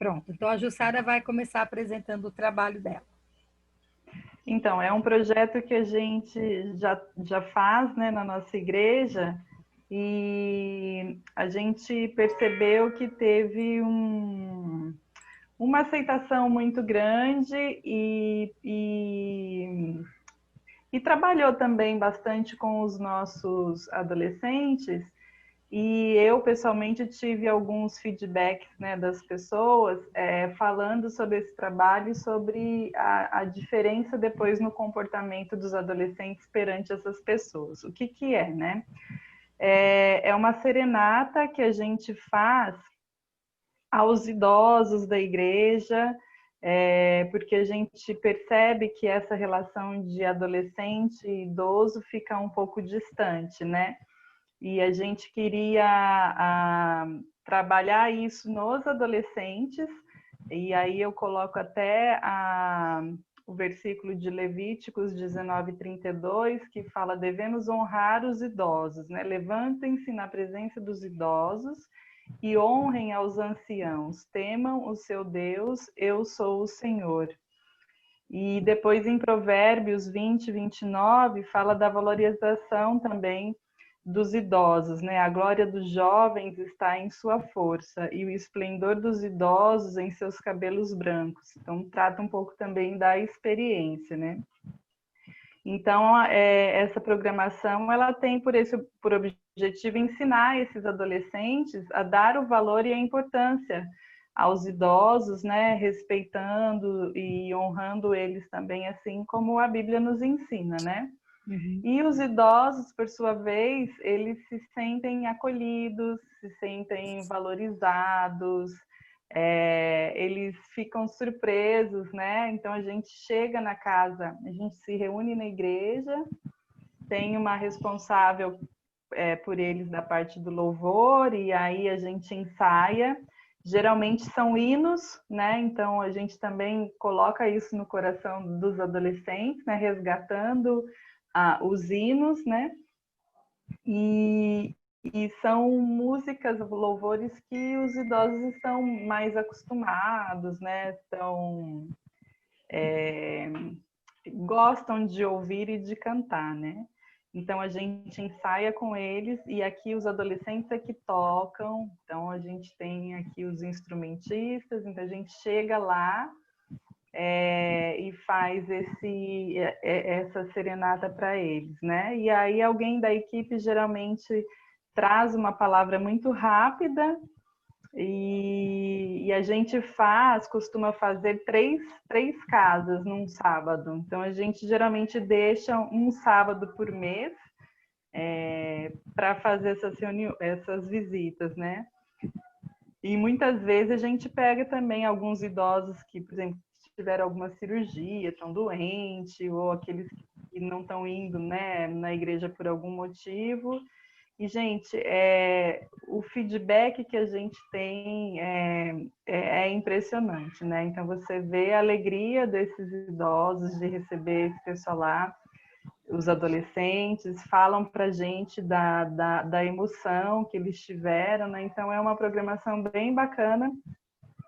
Pronto, então a Jussara vai começar apresentando o trabalho dela. Então, é um projeto que a gente já faz, né, na nossa igreja, e a gente percebeu que teve uma aceitação muito grande e trabalhou também bastante com os nossos adolescentes. E eu, pessoalmente, tive alguns feedbacks, né, das pessoas falando sobre esse trabalho e sobre a diferença depois no comportamento dos adolescentes perante essas pessoas. O que que é, né? É uma serenata que a gente faz aos idosos da igreja, porque a gente percebe que essa relação de adolescente e idoso fica um pouco distante, né? E a gente queria trabalhar isso nos adolescentes, e aí eu coloco até o versículo de Levíticos 19:32, que fala: devemos honrar os idosos, né? Levantem-se na presença dos idosos e honrem aos anciãos, temam o seu Deus, eu sou o Senhor. E depois em Provérbios 20:29 fala da valorização também dos idosos, né? A glória dos jovens está em sua força e o esplendor dos idosos em seus cabelos brancos. Então trata um pouco também da experiência, né? Então essa programação ela tem por objetivo ensinar esses adolescentes a dar o valor e a importância aos idosos, né, respeitando e honrando eles também, assim como a Bíblia nos ensina, né? Uhum. E os idosos, por sua vez, eles se sentem acolhidos, se sentem valorizados, eles ficam surpresos, né? Então a gente chega na casa, a gente se reúne na igreja, tem uma responsável por eles da parte do louvor, e aí a gente ensaia. Geralmente são hinos, né? Então a gente também coloca isso no coração dos adolescentes, né? Resgatando os hinos, né? E são músicas, louvores que os idosos estão mais acostumados, né? Gostam de ouvir e de cantar, né? Então a gente ensaia com eles e aqui os adolescentes é que tocam. Então a gente tem aqui os instrumentistas, então a gente chega lá e faz essa serenata para eles, né? E aí alguém da equipe geralmente traz uma palavra muito rápida e a gente costuma fazer três casas num sábado. Então a gente geralmente deixa um sábado por mês para fazer essas visitas, né? E muitas vezes a gente pega também alguns idosos que, por exemplo, tiveram alguma cirurgia, estão doentes, ou aqueles que não estão indo, né, na igreja por algum motivo. E, gente, o feedback que a gente tem é impressionante, né? Então, você vê a alegria desses idosos de receber esse pessoal lá, os adolescentes falam para a gente da emoção que eles tiveram, né? Então, é uma programação bem bacana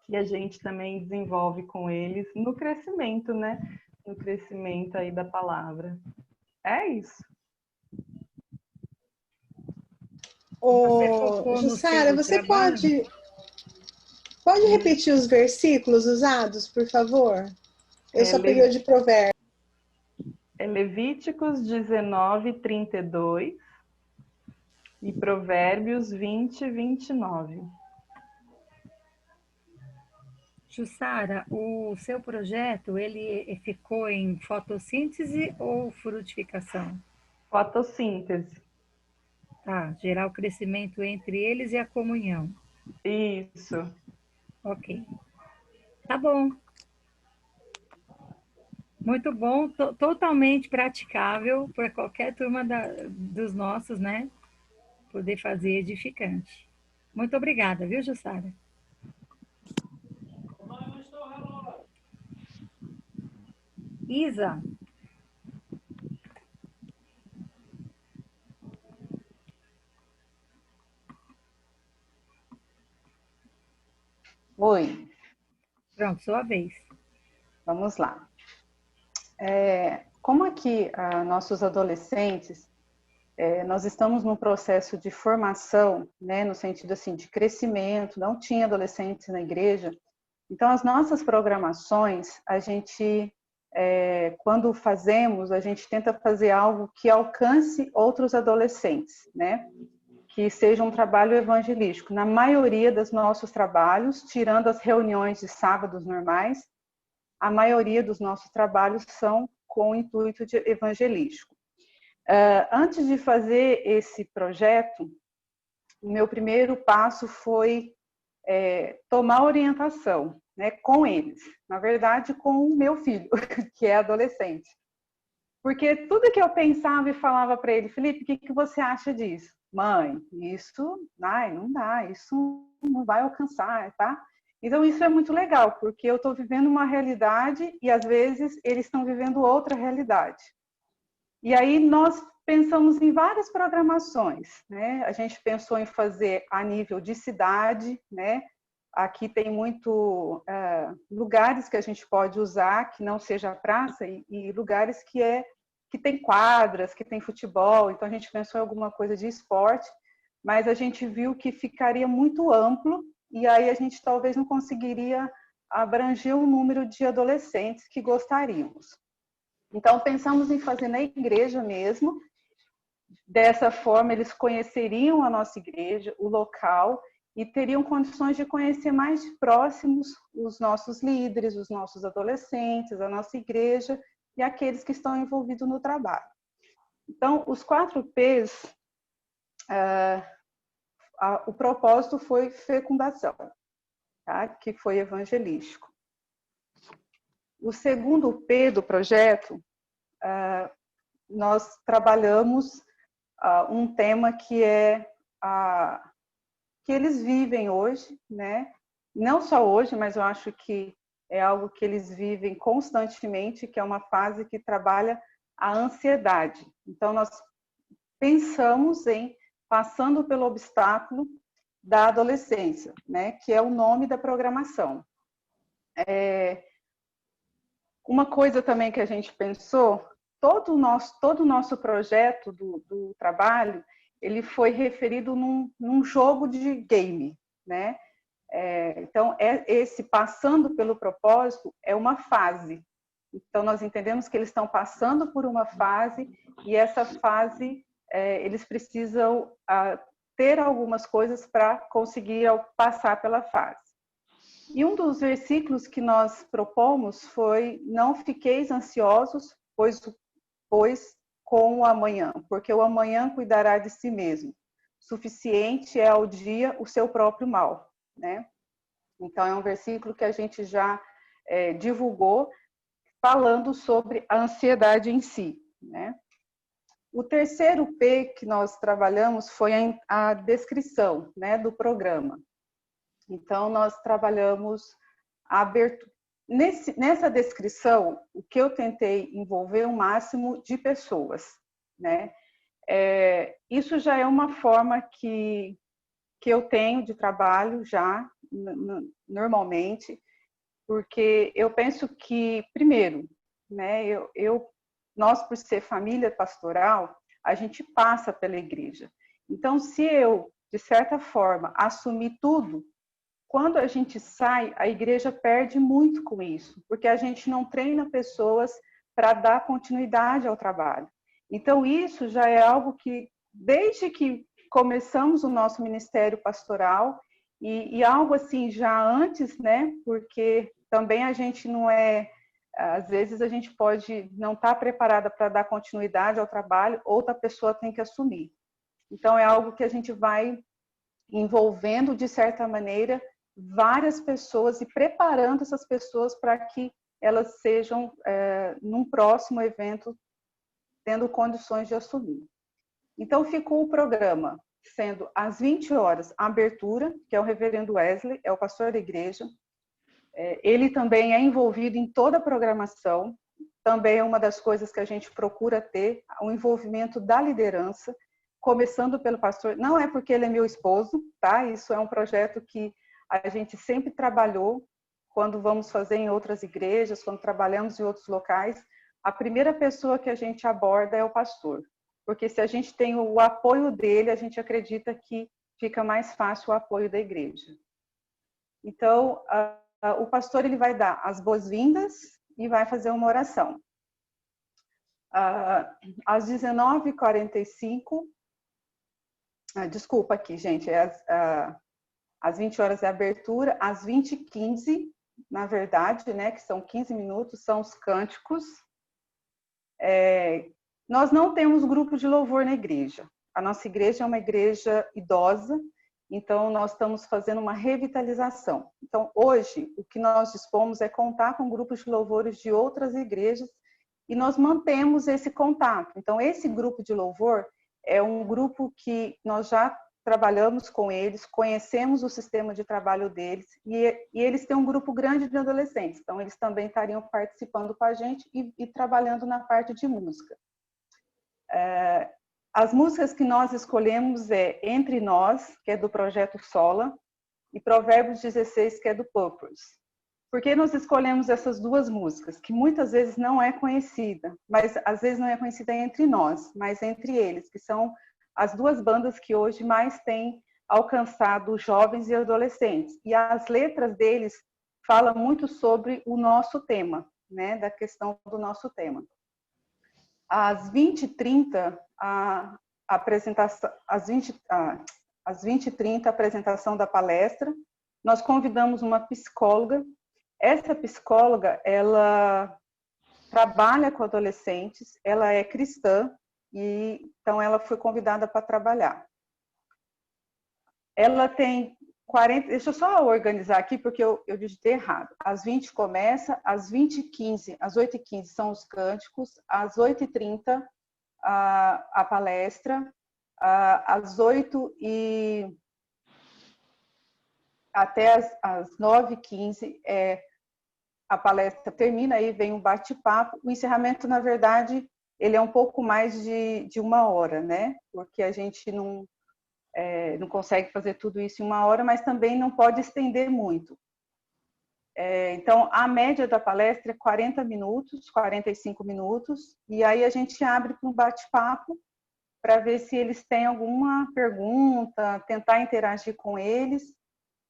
que a gente também desenvolve com eles no crescimento, né? No crescimento aí da palavra. É isso. Você focou no Jussara, seu você trabalho? pode repetir os versículos usados, por favor? Eu só peguei o de Provérbios. Levíticos 19:32 e Provérbios 20:29. Jussara, o seu projeto, ele ficou em fotossíntese ou frutificação? Fotossíntese. Tá, gerar o crescimento entre eles e a comunhão. Isso. Ok. Tá bom. Muito bom, totalmente praticável para qualquer turma dos nossos, né? Poder fazer edificante. Muito obrigada, viu, Jussara? Isa. Oi. Pronto, sua vez. Vamos lá. Como aqui nossos adolescentes, nós estamos num processo de formação, né, no sentido assim de crescimento, não tinha adolescentes na igreja, então as nossas programações, a gente, quando fazemos, a gente tenta fazer algo que alcance outros adolescentes, né, que seja um trabalho evangelístico. Na maioria dos nossos trabalhos, tirando as reuniões de sábados normais, a maioria dos nossos trabalhos são com o intuito de evangelístico. Antes de fazer esse projeto, o meu primeiro passo foi tomar orientação, né, com eles. Na verdade, com o meu filho, que é adolescente. Porque tudo que eu pensava e falava para ele, Felipe, o que você acha disso? Mãe, isso não dá, isso não vai alcançar, tá? Então, isso é muito legal, porque eu estou vivendo uma realidade e, às vezes, eles estão vivendo outra realidade. E aí, nós pensamos em várias programações, né? A gente pensou em fazer a nível de cidade, né? Aqui tem muito lugares que a gente pode usar, que não seja a praça, e lugares que tem quadras, que tem futebol. Então, a gente pensou em alguma coisa de esporte, mas a gente viu que ficaria muito amplo, e aí a gente talvez não conseguiria abranger o número de adolescentes que gostaríamos. Então, pensamos em fazer na igreja mesmo. Dessa forma, eles conheceriam a nossa igreja, o local, e teriam condições de conhecer mais de próximos os nossos líderes, os nossos adolescentes, a nossa igreja e aqueles que estão envolvidos no trabalho. Então, os 4 P's, o propósito foi fecundação, tá? Que foi evangelístico. O segundo P do projeto, nós trabalhamos um tema que é que eles vivem hoje, né? Não só hoje, mas eu acho que é algo que eles vivem constantemente, que é uma fase que trabalha a ansiedade. Então, nós pensamos em passando pelo obstáculo da adolescência, né? Que é o nome da programação. Uma coisa também que a gente pensou, todo o nosso projeto do trabalho, ele foi referido num jogo de game, né? Então, esse passando pelo propósito é uma fase. Então, nós entendemos que eles estão passando por uma fase e essa fase, eles precisam ter algumas coisas para conseguir passar pela fase. E um dos versículos que nós propomos foi: não fiqueis ansiosos, pois com o amanhã, porque o amanhã cuidará de si mesmo. Suficiente é ao dia o seu próprio mal, né? Então, é um versículo que a gente já divulgou, falando sobre a ansiedade em si, né? O terceiro P que nós trabalhamos foi a descrição, né, do programa. Então, nós trabalhamos a abertura. Nessa descrição, o que eu tentei envolver o máximo de pessoas, né? Isso já é uma forma que eu tenho de trabalho já, normalmente, porque eu penso que, primeiro, né, nós, por ser família pastoral, a gente passa pela igreja. Então, se eu, de certa forma, assumir tudo, quando a gente sai, a igreja perde muito com isso, porque a gente não treina pessoas para dar continuidade ao trabalho. Então, isso já é algo que, desde que começamos o nosso ministério pastoral, e algo assim já antes, né? Porque também a gente não às vezes a gente pode não estar preparada para dar continuidade ao trabalho, outra pessoa tem que assumir. Então, é algo que a gente vai envolvendo, de certa maneira, várias pessoas e preparando essas pessoas para que elas sejam, num próximo evento, tendo condições de assumir. Então, ficou o programa sendo às 20 horas a abertura, que é o reverendo Wesley, é o pastor da igreja. Ele também é envolvido em toda a programação, também é uma das coisas que a gente procura ter, o envolvimento da liderança, começando pelo pastor. Não é porque ele é meu esposo, tá? Isso é um projeto que a gente sempre trabalhou quando vamos fazer em outras igrejas, quando trabalhamos em outros locais, a primeira pessoa que a gente aborda é o pastor. Porque se a gente tem o apoio dele, a gente acredita que fica mais fácil o apoio da igreja. Então, o pastor ele vai dar as boas-vindas e vai fazer uma oração. Às 19h45, desculpa aqui, gente, às 20 horas é a abertura, às 20h15, na verdade, né, que são 15 minutos, são os cânticos. Nós não temos grupo de louvor na igreja. A nossa igreja é uma igreja idosa, então nós estamos fazendo uma revitalização. Então, hoje, o que nós dispomos é contar com grupos de louvores de outras igrejas e nós mantemos esse contato. Então, esse grupo de louvor é um grupo que nós já trabalhamos com eles, conhecemos o sistema de trabalho deles e eles têm um grupo grande de adolescentes. Então, eles também estariam participando com a gente e trabalhando na parte de música. As músicas que nós escolhemos é Entre Nós, que é do Projeto Sola, e Provérbios 16, que é do Purpose. Por que nós escolhemos essas duas músicas? Que muitas vezes não é conhecida, mas às vezes não é conhecida entre nós, mas entre eles, que são as duas bandas que hoje mais têm alcançado jovens e adolescentes. E as letras deles falam muito sobre o nosso tema, né, da questão do nosso tema. Às 20h30, a apresentação, às 20h30, a apresentação da palestra. Nós convidamos uma psicóloga. Essa psicóloga, ela trabalha com adolescentes, ela é cristã, e então ela foi convidada para trabalhar. Ela tem 40, deixa eu só organizar aqui, porque eu digitei errado. Às 20 começa, às 20h15, às 8h15 são os cânticos, às 8h30 a palestra, às 8 e até às 9h15 a palestra termina, aí vem um bate-papo. O encerramento, na verdade, ele é um pouco mais de 1 hora, né? Porque a gente não consegue fazer tudo isso em 1 hora, mas também não pode estender muito. Então, a média da palestra é 40 minutos, 45 minutos, e aí a gente abre para um bate-papo para ver se eles têm alguma pergunta, tentar interagir com eles,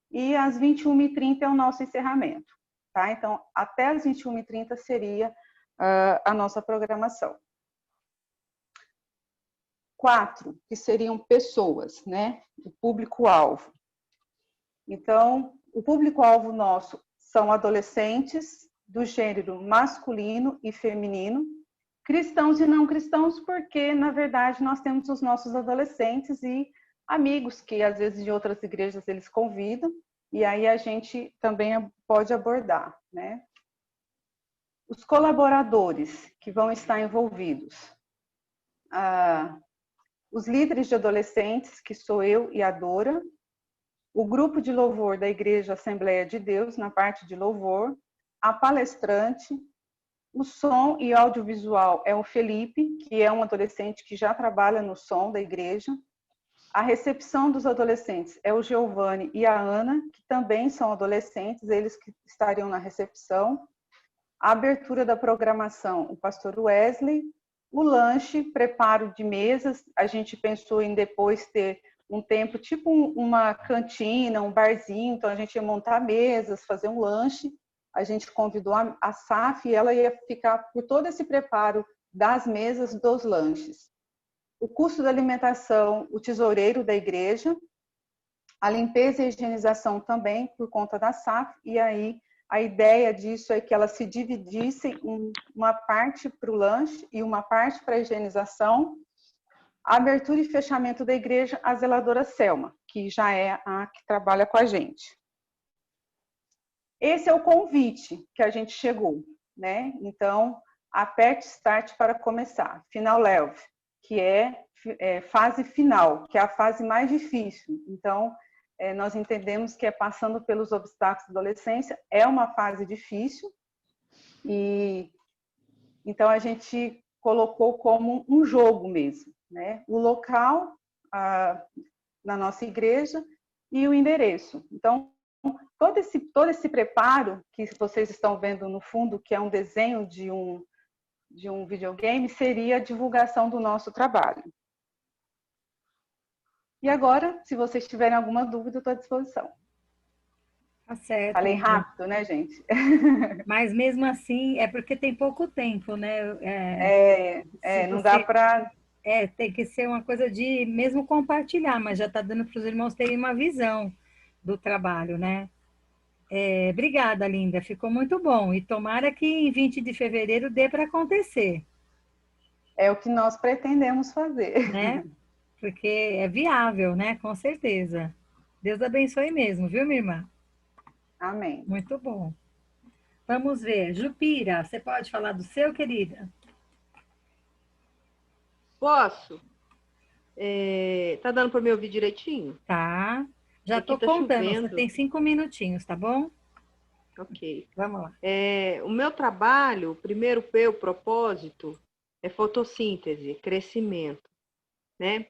e às 21h30 é o nosso encerramento. Tá? Então, até às 21h30 seria a nossa programação. 4, que seriam pessoas, né? O público-alvo. Então, o público-alvo nosso são adolescentes do gênero masculino e feminino, cristãos e não cristãos, porque, na verdade, nós temos os nossos adolescentes e amigos que, às vezes, de outras igrejas eles convidam, e aí a gente também pode abordar, né? Os colaboradores que vão estar envolvidos. Os líderes de adolescentes, que sou eu e a Dora, o grupo de louvor da Igreja Assembleia de Deus, na parte de louvor, a palestrante, o som e audiovisual é o Felipe, que é um adolescente que já trabalha no som da igreja, a recepção dos adolescentes é o Giovanni e a Ana, que também são adolescentes, eles que estariam na recepção, a abertura da programação, o pastor Wesley, o lanche, preparo de mesas, a gente pensou em depois ter um tempo, tipo uma cantina, um barzinho, então a gente ia montar mesas, fazer um lanche, a gente convidou a SAF e ela ia ficar por todo esse preparo das mesas dos lanches. O custo da alimentação, o tesoureiro da igreja, a limpeza e a higienização também por conta da SAF, e aí a ideia disso é que elas se dividissem em uma parte para o lanche e uma parte para a higienização. A abertura e fechamento da igreja, a zeladora Selma, que já é a que trabalha com a gente. Esse é o convite que a gente chegou, né? Então, aperte Start para começar. Final Leve, que é fase final, que é a fase mais difícil. Então, nós entendemos que é passando pelos obstáculos da adolescência, é uma fase difícil, e então a gente colocou como um jogo mesmo, né? O local na nossa igreja e o endereço. Então, todo esse preparo que vocês estão vendo no fundo, que é um desenho de um videogame, seria a divulgação do nosso trabalho. E agora, se vocês tiverem alguma dúvida, eu estou à disposição. Tá certo. Falei rápido, né, gente? Mas mesmo assim, é porque tem pouco tempo, né? Não dá para... Tem que ser uma coisa de mesmo compartilhar, mas já está dando para os irmãos terem uma visão do trabalho, né? Obrigada, Linda, ficou muito bom. E tomara que em 20 de fevereiro dê para acontecer. É o que nós pretendemos fazer. Né? Porque é viável, né? Com certeza. Deus abençoe mesmo, viu, minha irmã? Amém. Muito bom. Vamos ver. Jupira, você pode falar do seu, querida? Posso? Tá dando para me ouvir direitinho? Tá. Já Aqui estou tá contando. chovendo. Você tem 5 minutinhos, tá bom? Ok. Vamos lá. O meu trabalho, o primeiro P, o propósito, é fotossíntese, crescimento, né?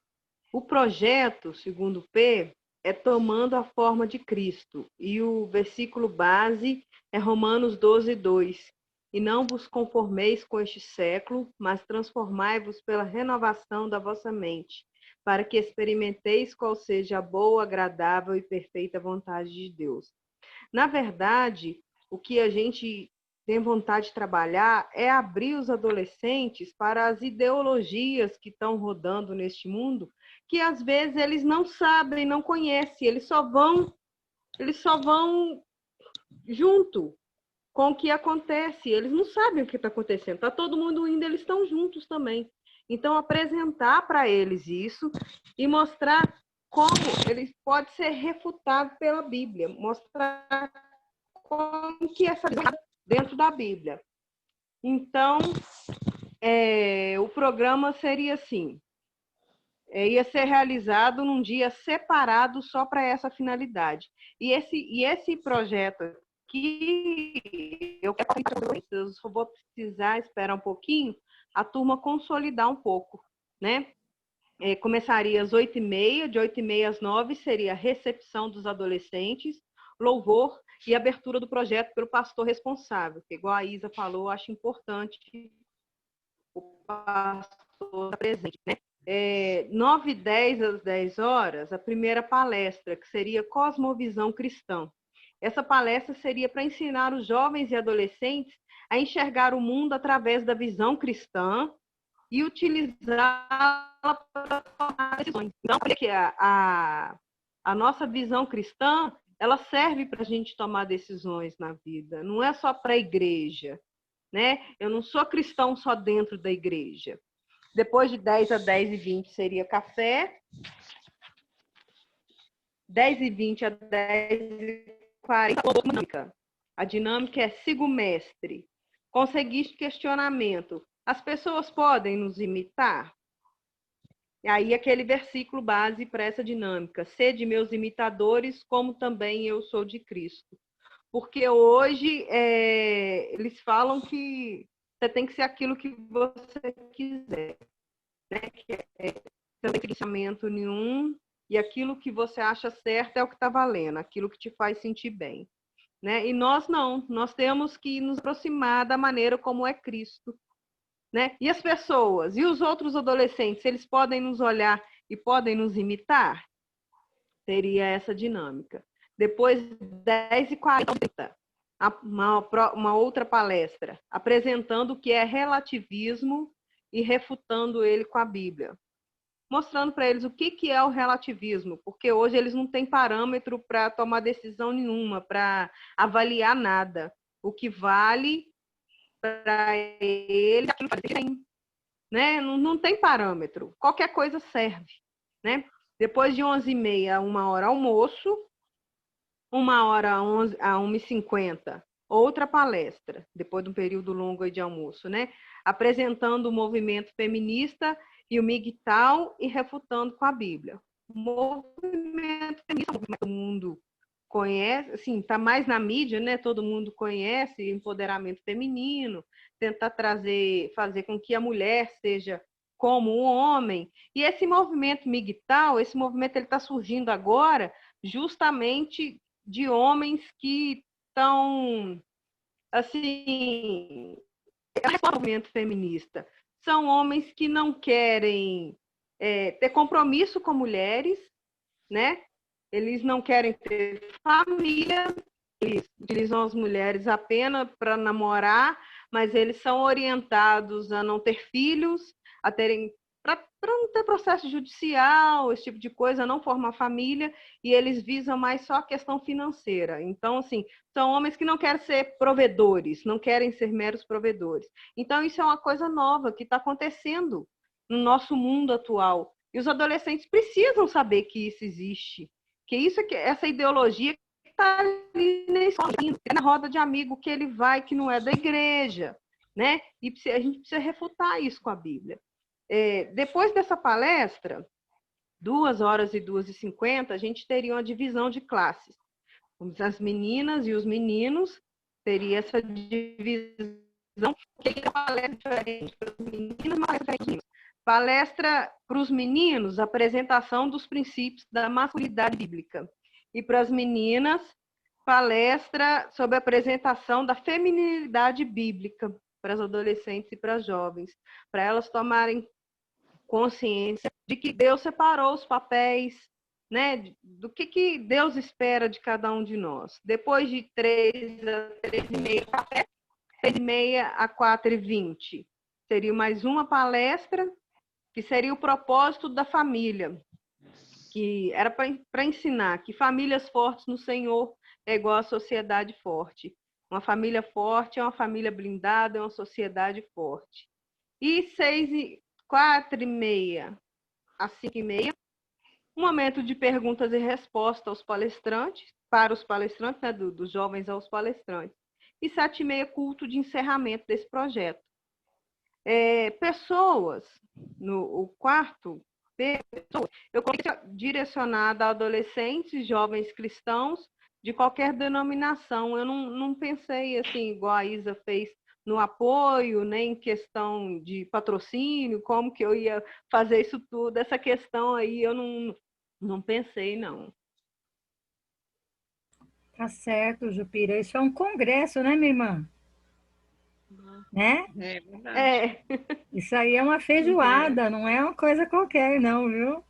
O projeto, segundo P, é tomando a forma de Cristo. E o versículo base é Romanos 12, 2. E não vos conformeis com este século, mas transformai-vos pela renovação da vossa mente, para que experimenteis qual seja a boa, agradável e perfeita vontade de Deus. Na verdade, o que a gente tem vontade de trabalhar é abrir os adolescentes para as ideologias que estão rodando neste mundo, que às vezes eles não sabem, não conhecem, eles só vão junto com o que acontece, eles não sabem o que está acontecendo, está todo mundo indo, eles estão juntos também. Então, apresentar para eles isso e mostrar como ele pode ser refutado pela Bíblia, mostrar como que essa dentro da Bíblia. Então, o programa seria assim, ia ser realizado num dia separado só para essa finalidade. E esse projeto aqui, eu vou precisar esperar um pouquinho, a turma consolidar um pouco, né? Começaria às 8h30, de 8h30 às 9h seria a recepção dos adolescentes, louvor e abertura do projeto pelo pastor responsável, que igual a Isa falou, acho importante o pastor estar presente, né? 9h10 às 10h, a primeira palestra, que seria Cosmovisão Cristã. Essa palestra seria para ensinar os jovens e adolescentes a enxergar o mundo através da visão cristã e utilizá-la para tomar decisões. Então, porque a nossa visão cristã, ela serve para a gente tomar decisões na vida, não é só para a igreja, né? Eu não sou cristão só dentro da igreja. Depois de 10 a 10h20 seria café, 10h20 a 10h40, a dinâmica é siga o mestre. Conseguiste questionamento. As pessoas podem nos imitar? E aí aquele versículo base para essa dinâmica. Sede meus imitadores, como também eu sou de Cristo. Porque hoje eles falam que você tem que ser aquilo que você quiser. Né? Que não tem pensamento nenhum, e aquilo que você acha certo é o que está valendo, aquilo que te faz sentir bem. Né? E nós não, nós temos que nos aproximar da maneira como é Cristo. Né? E as pessoas, e os outros adolescentes, eles podem nos olhar e podem nos imitar? Seria essa dinâmica. Depois, 10h40, uma outra palestra, apresentando o que é relativismo e refutando ele com a Bíblia. Mostrando para eles o que é o relativismo, porque hoje eles não têm parâmetro para tomar decisão nenhuma, para avaliar nada. O que vale para ele, né? Não tem parâmetro. Qualquer coisa serve, né? Depois de 11h30, 1h almoço, 1h a 1h50, outra palestra, depois de um período longo de almoço, né? Apresentando o movimento feminista e o MGTOW e refutando com a Bíblia. O movimento feminista, todo mundo conhece, assim, está mais na mídia, né? Todo mundo conhece empoderamento feminino, tentar fazer com que a mulher seja como o homem. E esse movimento MGTOW, esse movimento ele está surgindo agora justamente de homens que estão, assim, é o movimento feminista. São homens que não querem ter compromisso com mulheres, né? Eles não querem ter família, eles utilizam as mulheres apenas para namorar, mas eles são orientados a não ter filhos, a terem para não ter processo judicial, esse tipo de coisa, não formar família, e eles visam mais só a questão financeira. Então, assim, são homens que não querem ser provedores, não querem ser meros provedores. Então, isso é uma coisa nova que está acontecendo no nosso mundo atual. E os adolescentes precisam saber que isso existe, que isso é que essa ideologia que está ali na escola, na roda de amigo que ele vai, que não é da igreja, né? E a gente precisa refutar isso com a Bíblia. Depois dessa palestra, 2h e 2h50, a gente teria uma divisão de classes. As meninas e os meninos teria essa divisão, que é palestra diferente para os meninos, palestra diferente. Palestra para os meninos, apresentação dos princípios da masculinidade bíblica. E para as meninas, palestra sobre a apresentação da feminilidade bíblica para as adolescentes e para as jovens, para elas tomarem consciência de que Deus separou os papéis, né? Do que Deus espera de cada um de nós. Depois de 3 a 3h30, 3h30 a 4h20, seria mais uma palestra, que seria o propósito da família, que era para ensinar que famílias fortes no Senhor é igual a sociedade forte. Uma família forte é uma família blindada, é uma sociedade forte. E 4h30 a 5h30, um momento de perguntas e respostas aos palestrantes, para os palestrantes, né, dos jovens aos palestrantes. E 7h30, culto de encerramento desse projeto. Pessoas, o quarto, eu coloquei direcionada a adolescentes, jovens cristãos, de qualquer denominação. Eu não pensei assim, igual a Isa fez, no apoio, nem em questão de patrocínio, como que eu ia fazer isso tudo. Essa questão aí eu não pensei, não. Tá certo, Jupira. Isso é um congresso, né, minha irmã? Né? É verdade. Isso aí é uma feijoada, não é uma coisa qualquer, não, viu?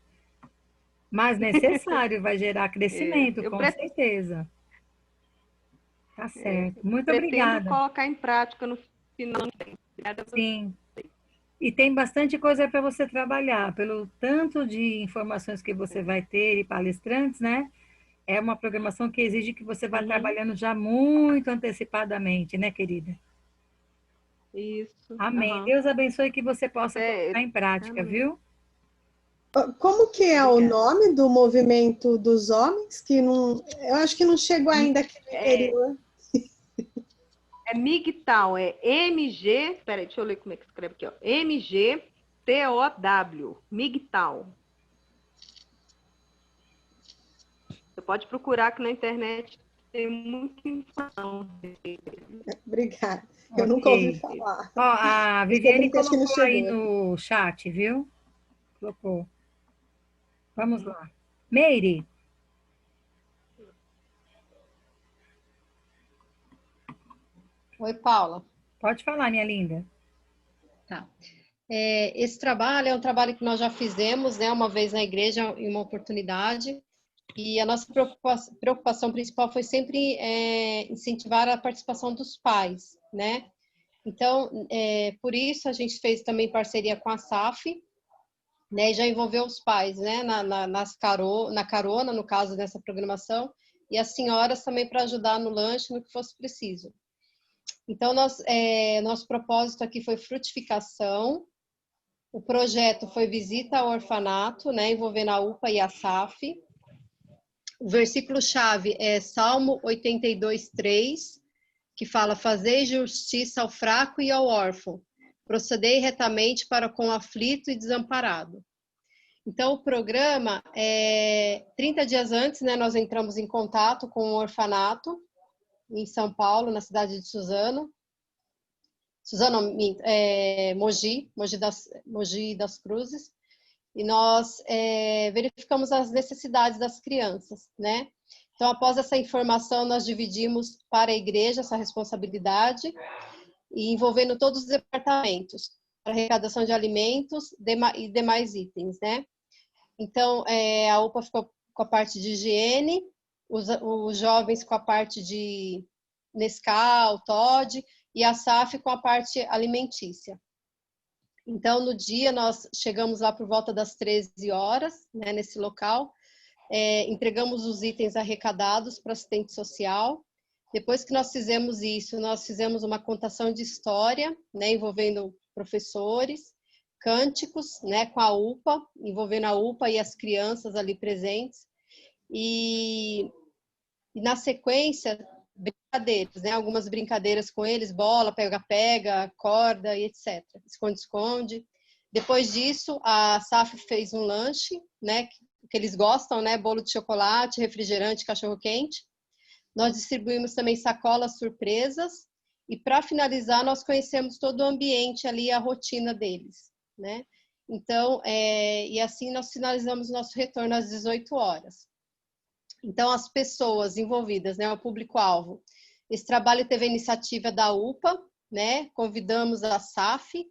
Mas necessário, vai gerar crescimento, com certeza. Tá certo. Muito obrigada. Pretendo colocar em prática no final. Sim. E tem bastante coisa para você trabalhar, pelo tanto de informações que você vai ter e palestrantes, né? É uma programação que exige que você vá trabalhando já muito antecipadamente, né, querida? Isso. Amém. Deus abençoe que você possa colocar em prática, amém. Viu? Como que é o nome do movimento dos homens? Que não, eu acho que não chegou ainda aqui no interior. É MGTOW, é MG, peraí, deixa eu ler como é que escreve aqui, ó. MGTOW, MGTOW. Você pode procurar aqui na internet, tem muita informação. Obrigada. Eu nunca ouvi falar. Ó, a Viviane colocou aí no chat, viu? Colocou. Vamos lá. Meire. Oi, Paula. Pode falar, minha linda. Tá. Esse trabalho é um trabalho que nós já fizemos, né, uma vez na igreja, em uma oportunidade, e a nossa preocupação principal foi sempre incentivar a participação dos pais, né? Então, por isso a gente fez também parceria com a SAF, né, e já envolveu os pais, né, na carona, no caso dessa programação, e as senhoras também para ajudar no lanche, no que fosse preciso. Então, nosso propósito aqui foi frutificação, o projeto foi visita ao orfanato, né, envolvendo a UPA e a SAF. O versículo-chave é Salmo 82:3, que fala: fazei justiça ao fraco e ao órfão, procedei retamente para com o aflito e desamparado. Então, o programa, 30 dias antes, né, nós entramos em contato com o orfanato, em São Paulo, na cidade de Mogi das Cruzes, e nós verificamos as necessidades das crianças, né? Então, após essa informação, nós dividimos para a igreja essa responsabilidade, e envolvendo todos os departamentos, para arrecadação de alimentos e demais itens, né? Então, a UPA ficou com a parte de higiene, os jovens com a parte de Nescau, Toddy, e a SAF com a parte alimentícia. Então, no dia, nós chegamos lá por volta das 13 horas, né, nesse local, entregamos os itens arrecadados para assistente social. Depois que nós fizemos isso, nós fizemos uma contação de história, né, envolvendo professores, cânticos, né, com a UPA, envolvendo a UPA e as crianças ali presentes. E na sequência, brincadeiras, né, algumas brincadeiras com eles, bola, pega-pega, corda e etc. Esconde-esconde. Depois disso, a SAF fez um lanche, né, que eles gostam, né, bolo de chocolate, refrigerante, cachorro-quente. Nós distribuímos também sacolas surpresas e, para finalizar, nós conhecemos todo o ambiente ali, a rotina deles, né? Então, e assim nós finalizamos o nosso retorno às 18 horas. Então, as pessoas envolvidas, né, o público-alvo, esse trabalho teve a iniciativa da UPA, né? Convidamos a SAF,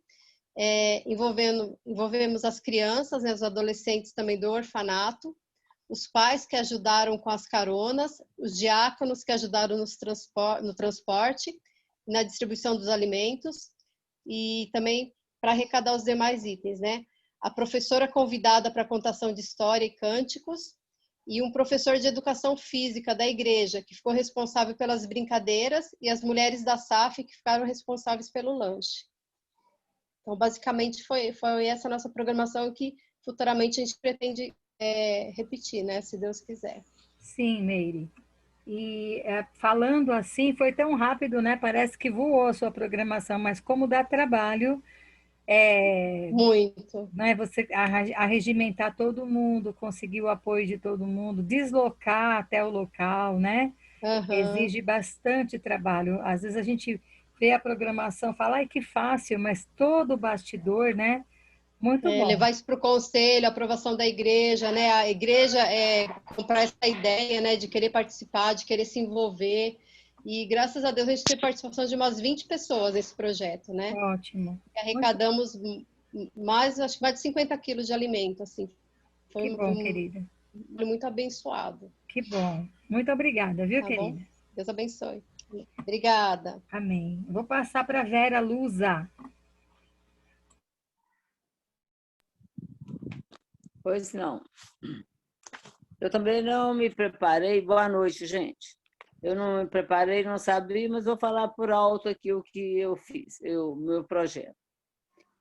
envolvemos as crianças, né, os adolescentes também do orfanato, os pais que ajudaram com as caronas, os diáconos que ajudaram no transporte, na distribuição dos alimentos e também para arrecadar os demais itens, né? A professora convidada para contação de história e cânticos e um professor de educação física da igreja que ficou responsável pelas brincadeiras e as mulheres da SAF que ficaram responsáveis pelo lanche. Então, basicamente, foi essa nossa programação que futuramente a gente pretende repetir, né? Se Deus quiser. Sim, Meire. E falando assim, foi tão rápido, né? Parece que voou a sua programação, mas como dá trabalho, Muito. né? Você arregimentar todo mundo, conseguir o apoio de todo mundo, deslocar até o local, né? Exige bastante trabalho. Às vezes a gente vê a programação, fala, ai, que fácil, mas todo o bastidor, né? Muito bom. Levar isso para o conselho, a aprovação da igreja, né? A igreja comprar essa ideia, né, de querer participar, de querer se envolver. E graças a Deus a gente teve participação de umas 20 pessoas nesse projeto, né? Ótimo. E arrecadamos acho que mais de 50 quilos de alimento, assim. Foi que bom, querida. Muito abençoado. Que bom. Muito obrigada, viu, Tá querida? bom? Deus abençoe. Obrigada. Amém. Vou passar para a Vera Luza. Pois não. Eu também não me preparei. Boa noite, gente. Eu não me preparei, não sabia, mas vou falar por alto aqui o que eu fiz, meu projeto.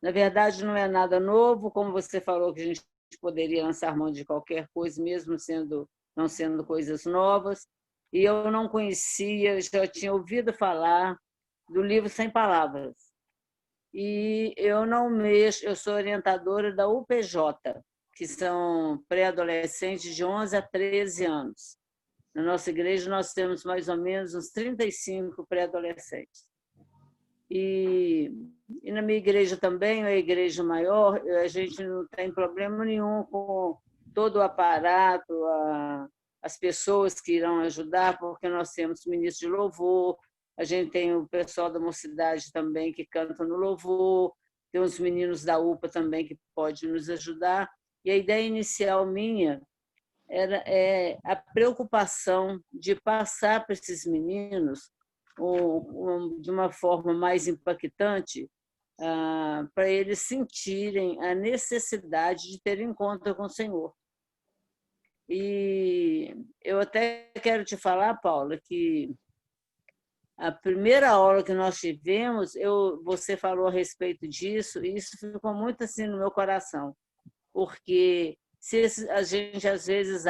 Na verdade, não é nada novo, como você falou que a gente poderia lançar mão de qualquer coisa, mesmo não sendo coisas novas. E eu não conhecia, já tinha ouvido falar do livro Sem Palavras. E eu não mexo, eu sou orientadora da UPJ, que são pré-adolescentes de 11 a 13 anos. Na nossa igreja, nós temos mais ou menos uns 35 pré-adolescentes. E na minha igreja também, a igreja maior, a gente não tem problema nenhum com todo o aparato, as pessoas que irão ajudar, porque nós temos ministro de louvor, a gente tem o pessoal da mocidade também que canta no louvor, tem os meninos da UPA também que podem nos ajudar. E a ideia inicial minha era a preocupação de passar para esses meninos de uma forma mais impactante, para eles sentirem a necessidade de ter encontro com o Senhor. E eu até quero te falar, Paula, que a primeira aula que nós tivemos, você falou a respeito disso, e isso ficou muito assim no meu coração, porque a gente às vezes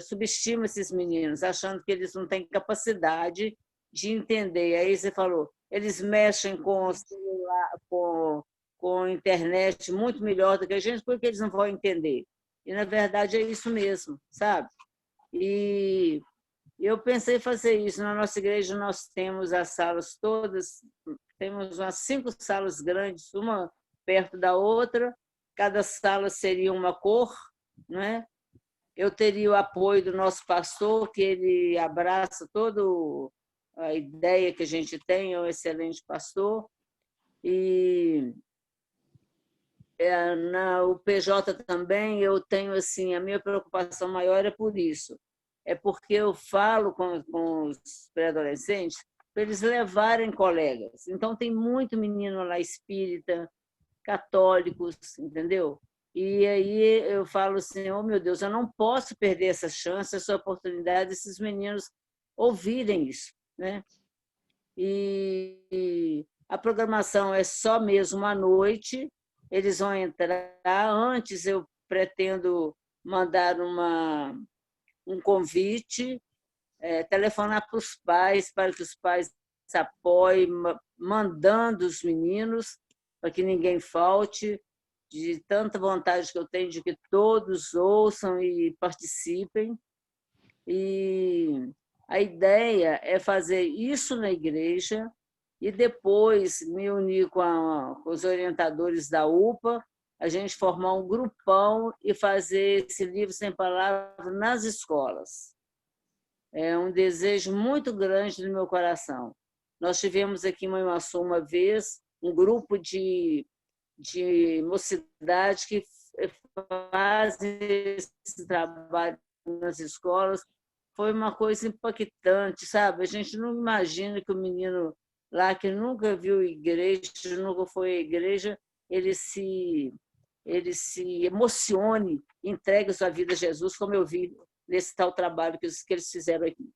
subestima esses meninos, achando que eles não têm capacidade de entender. Aí você falou, eles mexem com celular, com a internet muito melhor do que a gente, porque eles não vão entender. E, na verdade, é isso mesmo, sabe? E eu pensei em fazer isso. Na nossa igreja, nós temos as salas todas, temos umas 5 salas grandes, uma perto da outra, cada sala seria uma cor, né? eu teria o apoio do nosso pastor, que ele abraça toda a ideia que a gente tem, é um excelente pastor. E o PJ também, eu tenho assim, a minha preocupação maior é por isso. É porque eu falo com os pré-adolescentes para eles levarem colegas. Então, tem muito menino lá espírita, católicos, entendeu? E aí eu falo assim, oh meu Deus, eu não posso perder essa chance, essa oportunidade, esses meninos ouvirem isso, né? E a programação é só mesmo à noite, eles vão entrar. Antes eu pretendo mandar um convite, telefonar para os pais, para que os pais se apoiem, mandando os meninos, para que ninguém falte, de tanta vontade que eu tenho de que todos ouçam e participem. E a ideia é fazer isso na igreja e depois me unir com os orientadores da UPA, a gente formar um grupão e fazer esse livro sem palavras nas escolas. É um desejo muito grande no meu coração. Nós tivemos aqui em Manhuaçu uma vez um grupo de mocidade que faz esse trabalho nas escolas. Foi uma coisa impactante, sabe? A gente não imagina que o menino lá que nunca viu igreja, nunca foi à igreja, ele se emocione, entregue sua vida a Jesus, como eu vi nesse tal trabalho que eles fizeram aqui.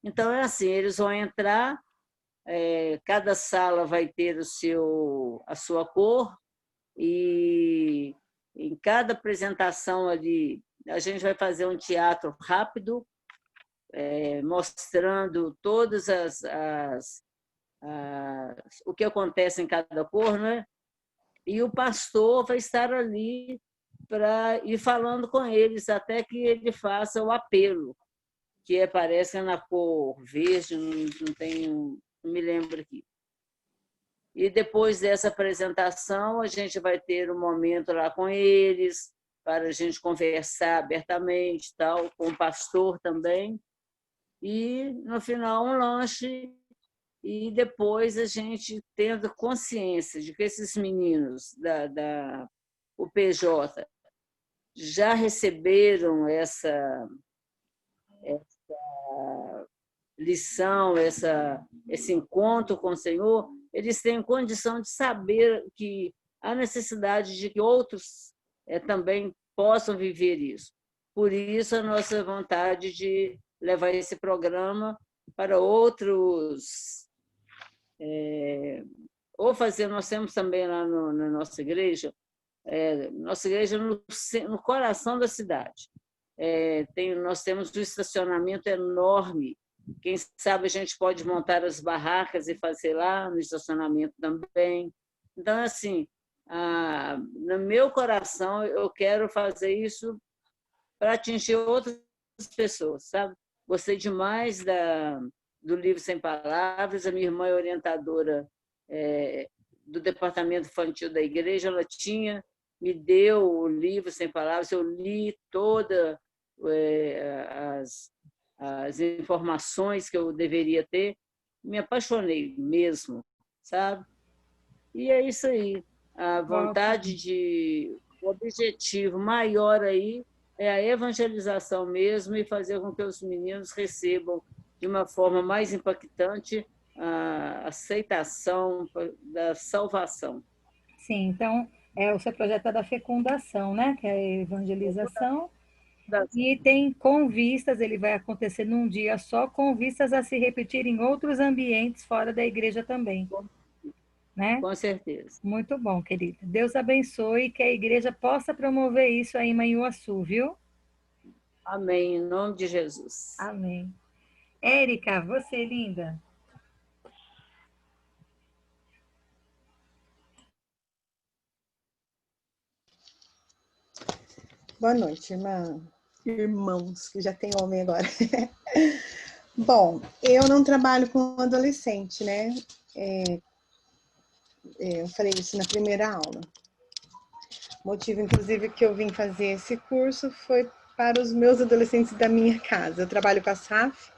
Então, é assim, eles vão entrar, cada sala vai ter a sua cor, e em cada apresentação ali, a gente vai fazer um teatro rápido, mostrando todas o que acontece em cada cor, né? E o pastor vai estar ali para ir falando com eles até que ele faça o apelo, que parece na cor verde, não me lembro aqui. E depois dessa apresentação, a gente vai ter um momento lá com eles, para a gente conversar abertamente, tal, com o pastor também. E, no final, um lanche. E depois a gente tendo consciência de que esses meninos da UPJ já receberam essa lição, esse encontro com o Senhor, eles têm condição de saber que há necessidade de que outros também possam viver isso. Por isso, a nossa vontade de levar esse programa para outros. Ou fazer, nós temos também lá na nossa igreja no coração da cidade. Nós temos um estacionamento enorme. Quem sabe a gente pode montar as barracas e fazer lá no estacionamento também. Então, assim, no meu coração, eu quero fazer isso para atingir outras pessoas, sabe? Gostei demais do livro Sem Palavras. A minha irmã é orientadora do departamento infantil da igreja, ela me deu o livro Sem Palavras, eu li todas as informações que eu deveria ter, me apaixonei mesmo, sabe? E é isso aí, a vontade o objetivo maior aí é a evangelização mesmo e fazer com que os meninos recebam de uma forma mais impactante a aceitação da salvação. Sim, então, o seu projeto é da fecundação, né? Que é a evangelização. E tem com vistas, ele vai acontecer num dia só, com vistas a se repetir em outros ambientes fora da igreja também. Né? Com certeza. Muito bom, querida. Deus abençoe e que a igreja possa promover isso aí em Manhuaçu, viu? Amém, em nome de Jesus. Amém. Érica, você, linda. Boa noite, irmãos, que já tem homem agora. Bom, eu não trabalho com adolescente, né? Eu falei isso na primeira aula. O motivo, inclusive, que eu vim fazer esse curso foi para os meus adolescentes da minha casa. Eu trabalho com a SAF,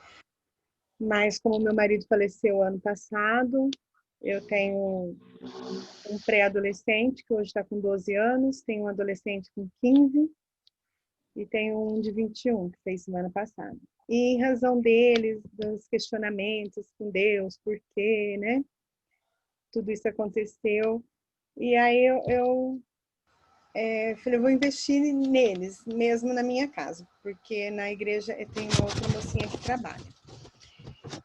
mas como meu marido faleceu ano passado, eu tenho um pré-adolescente que hoje está com 12 anos, tenho um adolescente com 15 e tenho um de 21 que fez semana passada. E em razão deles, dos questionamentos com Deus, por quê, né? Tudo isso aconteceu. E aí eu falei, eu vou investir neles, mesmo na minha casa, porque na igreja tem uma outra mocinha que trabalha.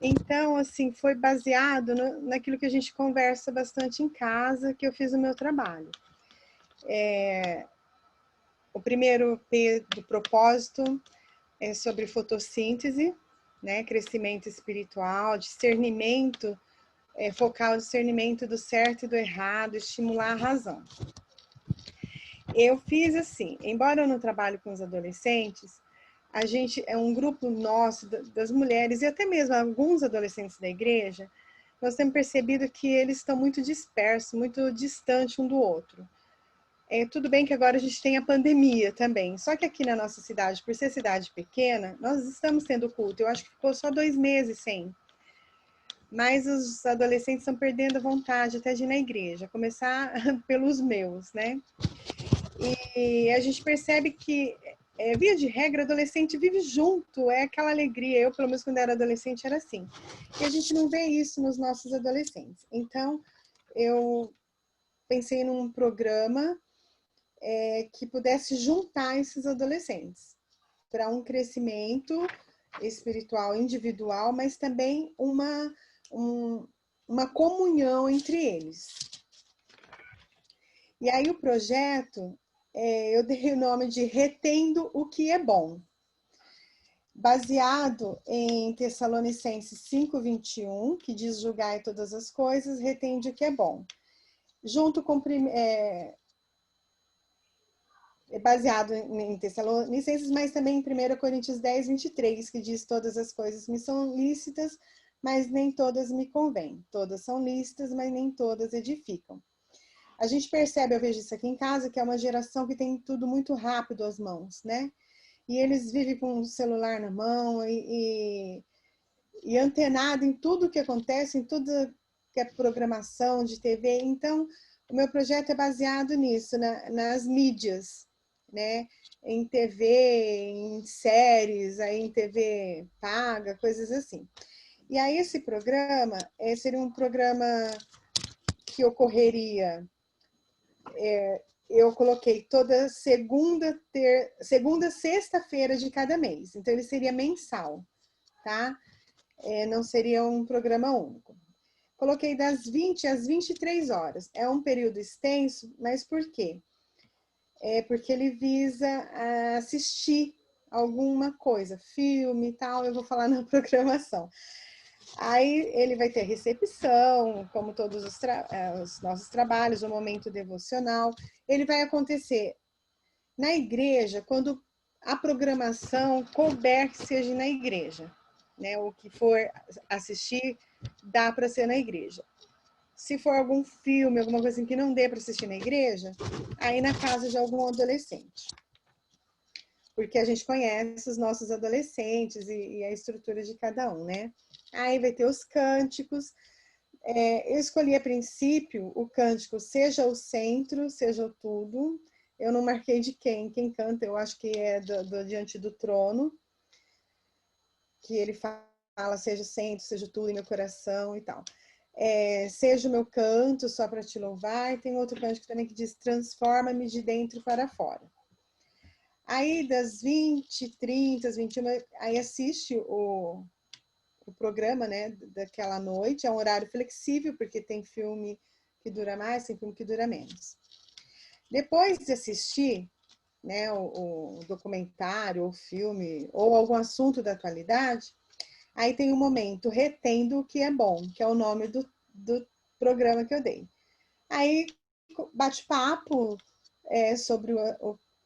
Então, assim, foi baseado naquilo que a gente conversa bastante em casa, que eu fiz o meu trabalho. O primeiro P do propósito é sobre fotossíntese, né, crescimento espiritual, discernimento, focar o discernimento do certo e do errado, estimular a razão. Eu fiz assim, embora eu não trabalhe com os adolescentes, a gente é um grupo nosso, das mulheres, e até mesmo alguns adolescentes da igreja, nós temos percebido que eles estão muito dispersos, muito distantes um do outro. Tudo bem que agora a gente tem a pandemia também, só que aqui na nossa cidade, por ser cidade pequena, nós estamos tendo culto. Eu acho que ficou só 2 meses sem. Mas os adolescentes estão perdendo a vontade até de ir na igreja, a começar pelos meus, né? E a gente percebe que, via de regra, adolescente vive junto, é aquela alegria. Eu, pelo menos, quando era adolescente, era assim. E a gente não vê isso nos nossos adolescentes. Então, eu pensei num programa que pudesse juntar esses adolescentes para um crescimento espiritual individual, mas também uma comunhão entre eles. E aí o projeto, eu dei o nome de Retendo o que é Bom, baseado em Tessalonicenses 5:21, que diz: julgai todas as coisas, retende o que é bom. Junto com baseado em Tessalonicenses, mas também em 1 Coríntios 10:23, que diz: todas as coisas me são lícitas, mas nem todas me convêm. Todas são lícitas, mas nem todas edificam. A gente percebe, eu vejo isso aqui em casa, que é uma geração que tem tudo muito rápido às mãos, né? E eles vivem com o celular na mão e antenado em tudo que acontece, em tudo que é programação de TV. Então, o meu projeto é baseado nisso, nas mídias, né? Em TV, em séries, aí em TV paga, coisas assim. E aí esse programa seria um programa que ocorreria, eu coloquei toda segunda, sexta-feira de cada mês. Então ele seria mensal, tá? Não seria um programa único. Coloquei das 20 às 23 horas. É um período extenso, mas por quê? Porque ele visa assistir alguma coisa, filme e tal, eu vou falar na programação. Aí ele vai ter recepção, como todos os nossos trabalhos, o momento devocional. Ele vai acontecer na igreja, quando a programação couber que seja na igreja, né? O que for assistir, dá para ser na igreja. Se for algum filme, alguma coisa assim que não dê para assistir na igreja, aí na casa de algum adolescente. Porque a gente conhece os nossos adolescentes e a estrutura de cada um, né? Aí vai ter os cânticos. Eu escolhi a princípio o cântico Seja o Centro, Seja o Tudo. Eu não marquei de quem canta, eu acho que é do Diante do Trono, que ele fala seja o centro, seja o tudo em meu coração e tal. Seja o meu canto só para te louvar. E tem outro cântico também que diz: transforma-me de dentro para fora. Aí das 20, 30, 21, aí assiste o programa, né, daquela noite. É um horário flexível, porque tem filme que dura mais, tem filme que dura menos. Depois de assistir, né, o documentário, ou filme, ou algum assunto da atualidade, aí tem um momento Retendo o que é Bom, que é o nome do programa que eu dei. Aí bate-papo sobre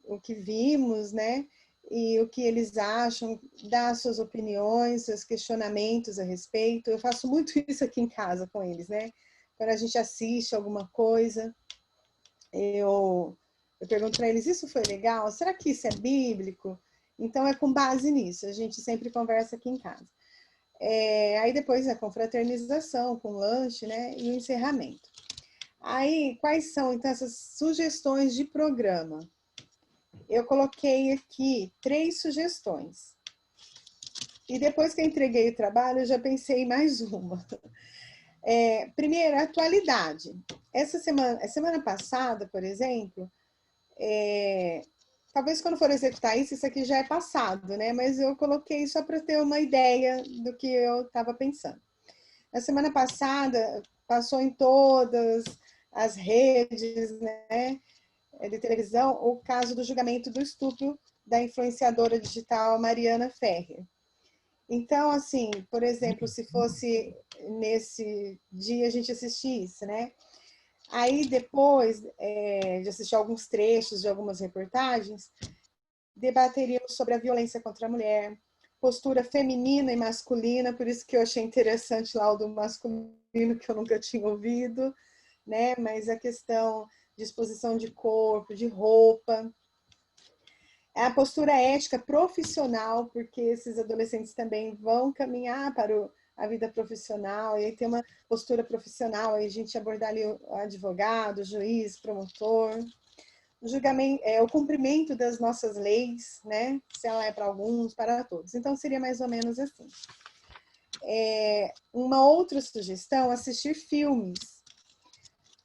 o que vimos, né? E o que eles acham, dar suas opiniões, seus questionamentos a respeito. Eu faço muito isso aqui em casa com eles, né? Quando a gente assiste alguma coisa, eu pergunto para eles: isso foi legal? Será que isso é bíblico? Então, é com base nisso, a gente sempre conversa aqui em casa. Aí depois a confraternização, com lanche, né? E o encerramento. Aí, quais são, então, essas sugestões de programa? Eu coloquei aqui 3 sugestões. E depois que eu entreguei o trabalho, eu já pensei em mais uma. Primeiro, a atualidade. Semana passada, por exemplo, talvez quando for executar isso aqui já é passado, né? Mas eu coloquei só para ter uma ideia do que eu estava pensando. Na semana passada, passou em todas as redes, né, de televisão o caso do julgamento do estupro da influenciadora digital Mariana Ferrer. Então, assim, por exemplo, se fosse nesse dia a gente assistir isso, né? Aí depois de assistir alguns trechos de algumas reportagens, debateríamos sobre a violência contra a mulher, postura feminina e masculina, por isso que eu achei interessante lá o do masculino, que eu nunca tinha ouvido, né? Mas a questão de exposição de corpo, de roupa, a postura ética profissional, porque esses adolescentes também vão caminhar para a vida profissional, e aí tem uma postura profissional, aí a gente abordar ali o advogado, o juiz, promotor, o julgamento, o cumprimento das nossas leis, né? Se ela é para alguns, para todos. Então, seria mais ou menos assim. Uma outra sugestão, assistir filmes.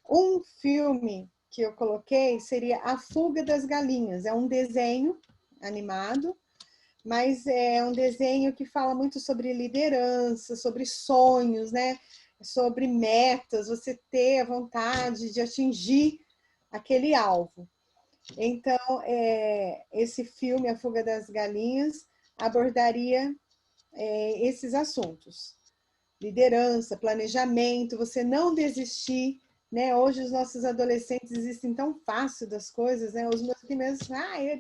Um filme que eu coloquei seria A Fuga das Galinhas. É um desenho animado, mas é um desenho que fala muito sobre liderança, sobre sonhos, né? Sobre metas, você ter a vontade de atingir aquele alvo. Então, esse filme, A Fuga das Galinhas, abordaria esses assuntos. Liderança, planejamento, você não desistir, né? Hoje os nossos adolescentes desistem tão fácil das coisas, né? Os meus primeiros,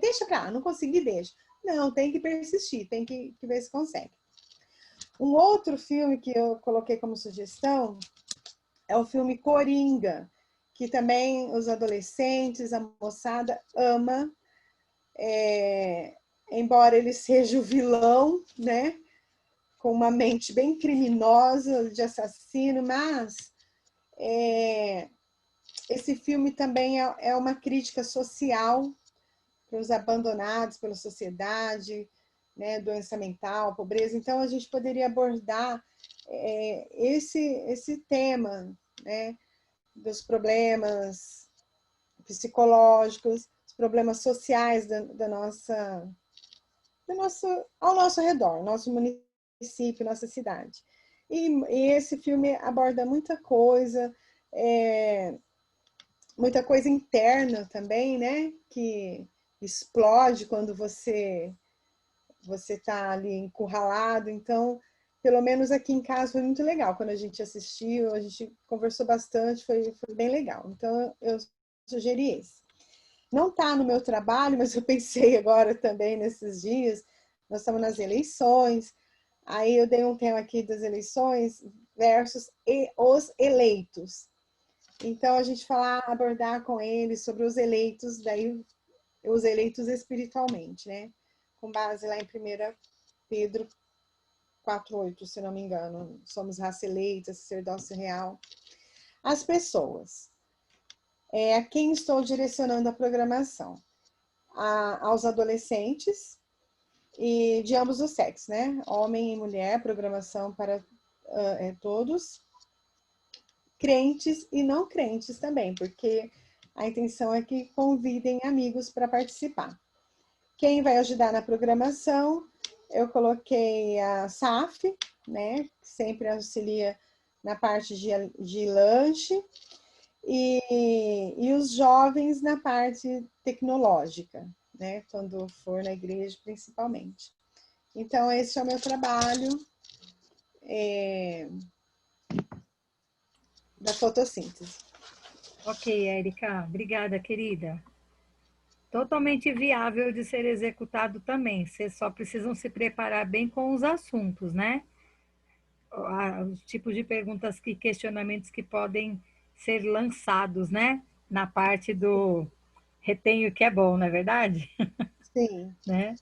deixa pra lá, não consegui, deixa. Não, tem que persistir, tem que ver se consegue. Um outro filme que eu coloquei como sugestão é o filme Coringa, que também os adolescentes, a moçada ama, embora ele seja o vilão, né? Com uma mente bem criminosa de assassino, mas esse filme também é uma crítica social para os abandonados pela sociedade, né? Doença mental, pobreza. Então, a gente poderia abordar esse tema, né? Dos problemas psicológicos, os problemas sociais ao nosso redor, nosso município, nossa cidade. E esse filme aborda muita coisa interna também, né? Que explode quando você está ali encurralado. Então, pelo menos aqui em casa foi muito legal. Quando a gente assistiu, a gente conversou bastante, foi bem legal. Então, eu sugeri esse. Não está no meu trabalho, mas eu pensei agora também nesses dias, nós estamos nas eleições, aí eu dei um tema aqui das eleições versus os eleitos. Então, a gente abordar com eles sobre os eleitos, daí os eleitos espiritualmente, né? Com base lá em 1 Pedro 4:8, se não me engano. Somos raça eleita, sacerdócio real. As pessoas. A quem estou direcionando a programação? Aos adolescentes e de ambos os sexos, né? Homem e mulher, programação para todos. Crentes e não crentes também, porque a intenção é que convidem amigos para participar. Quem vai ajudar na programação, eu coloquei a SAF, né? Que sempre auxilia na parte de lanche, e os jovens na parte tecnológica, né? Quando for na igreja, principalmente. Então, esse é o meu trabalho da fotossíntese. Ok, Érica, obrigada, querida. Totalmente viável de ser executado também. Vocês só precisam se preparar bem com os assuntos, né? Os tipos de perguntas e questionamentos que podem ser lançados, né? Na parte do retenho, que é bom, não é verdade? Sim. Né?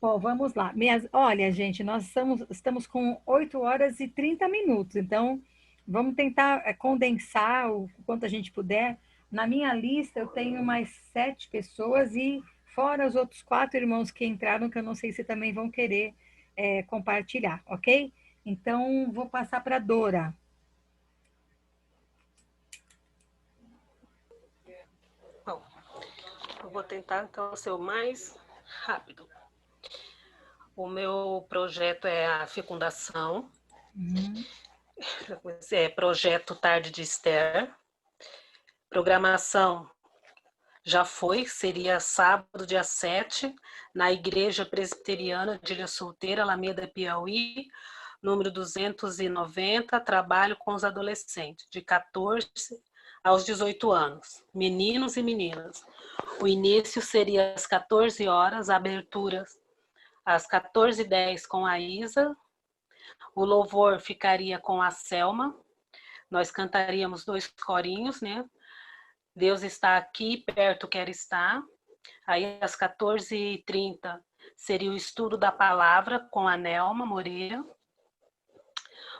Bom, vamos lá. Olha, gente, nós estamos com 8 horas e 30 minutos, então vamos tentar condensar o quanto a gente puder. Na minha lista, eu tenho mais 7 pessoas e fora os outros 4 irmãos que entraram, que eu não sei se também vão querer compartilhar, ok? Então, vou passar para a Dora. Bom, eu vou tentar, então, ser o mais rápido. O meu projeto é a fecundação, é projeto Tarde de Esther. Programação já foi, seria sábado, dia 7, na Igreja Presbiteriana de Ilha Solteira, Alameda, Piauí, número 290, trabalho com os adolescentes, de 14 aos 18 anos, meninos e meninas. O início seria às 14 horas, a abertura às 14h10 com a Isa, o louvor ficaria com a Selma, nós cantaríamos 2 corinhos, né? Deus está aqui, perto quer estar. Aí às 14h30 seria o estudo da palavra com a Nelma Moreira.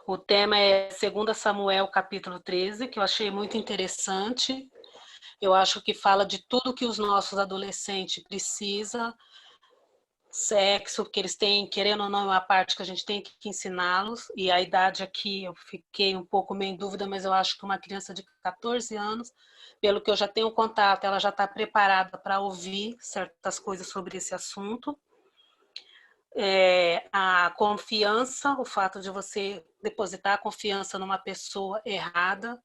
O tema é 2 Samuel, capítulo 13, que eu achei muito interessante. Eu acho que fala de tudo que os nossos adolescentes precisam, sexo, que eles têm, querendo ou não, é uma parte que a gente tem que ensiná-los, e a idade aqui eu fiquei um pouco meio em dúvida, mas eu acho que uma criança de 14 anos, pelo que eu já tenho contato, ela já está preparada para ouvir certas coisas sobre esse assunto. A confiança, o fato de você depositar a confiança numa pessoa errada,